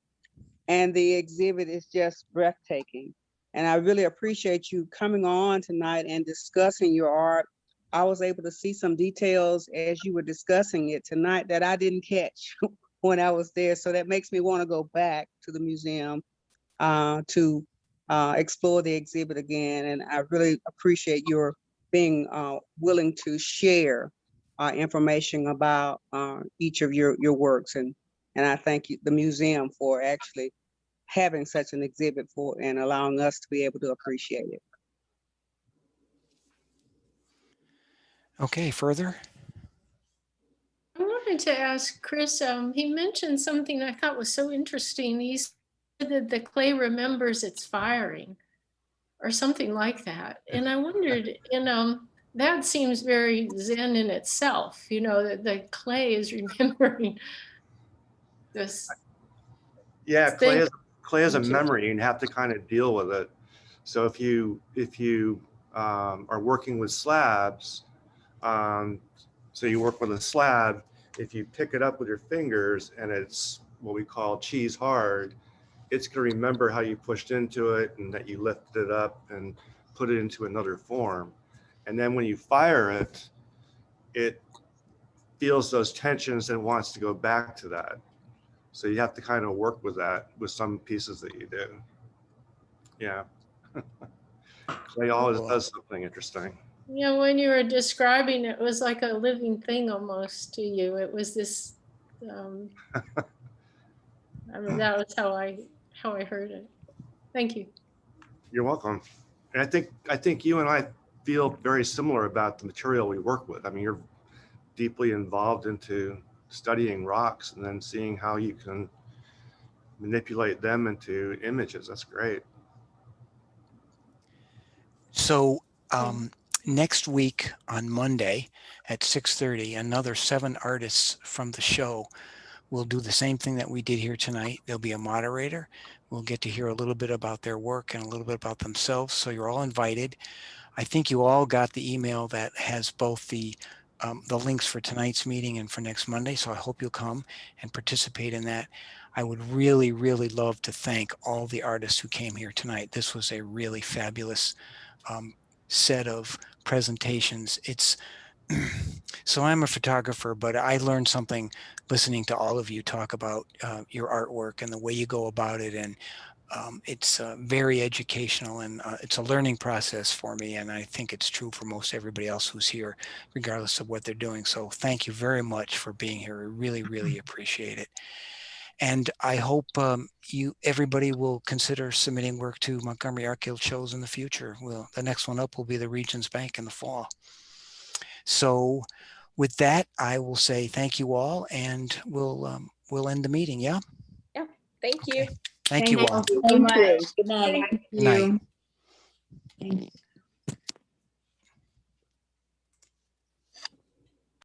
and the exhibit is just breathtaking. And I really appreciate you coming on tonight and discussing your art. I was able to see some details as you were discussing it tonight that I didn't catch when I was there. So that makes me want to go back to the museum to explore the exhibit again. And I really appreciate your being willing to share information about each of your works. And I thank you, the museum, for actually having such an exhibit for and allowing us to be able to appreciate it. Okay, further? I wanted to ask Chris, he mentioned something I thought was so interesting. He said that the clay remembers its firing or something like that. And I wondered, that seems very Zen in itself, that the clay is remembering this. Yeah, thing. clay is a Thank you. memory, and you have to kind of deal with it. So if you are working with slabs, so you work with a slab, if you pick it up with your fingers and it's what we call cheese hard, it's going to remember how you pushed into it and that you lifted it up and put it into another form. And then when you fire it, it feels those tensions and wants to go back to that. So you have to kind of work with that with some pieces that you do. Yeah. Clay always does something interesting. Yeah, when you were describing it, was like a living thing almost to you. It was this, I mean, that was how I heard it. Thank you. You're welcome. And I think you and I feel very similar about the material we work with. I mean, you're deeply involved into studying rocks and then seeing how you can manipulate them into images. That's great. So next week on Monday at 6:30, another 7 artists from the show will do the same thing that we did here tonight. There'll be a moderator. We'll get to hear a little bit about their work and a little bit about themselves. So you're all invited. I think you all got the email that has both the links for tonight's meeting and for next Monday. So I hope you'll come and participate in that. I would really, really love to thank all the artists who came here tonight. This was a really fabulous set of presentations. It's so I'm a photographer, but I learned something listening to all of you talk about your artwork and the way you go about it. And it's very educational, and it's a learning process for me. And I think it's true for most everybody else who's here, regardless of what they're doing. So thank you very much for being here. I really, really appreciate it. And I hope everybody will consider submitting work to Montgomery Art Guild shows in the future. The next one up will be the Regions Bank in the fall. So with that, I will say thank you all, and we'll end the meeting. Yeah. Yeah. Thank you. Thank you all. so Thank much. you. Good night. Thank Good night. you. Thanks.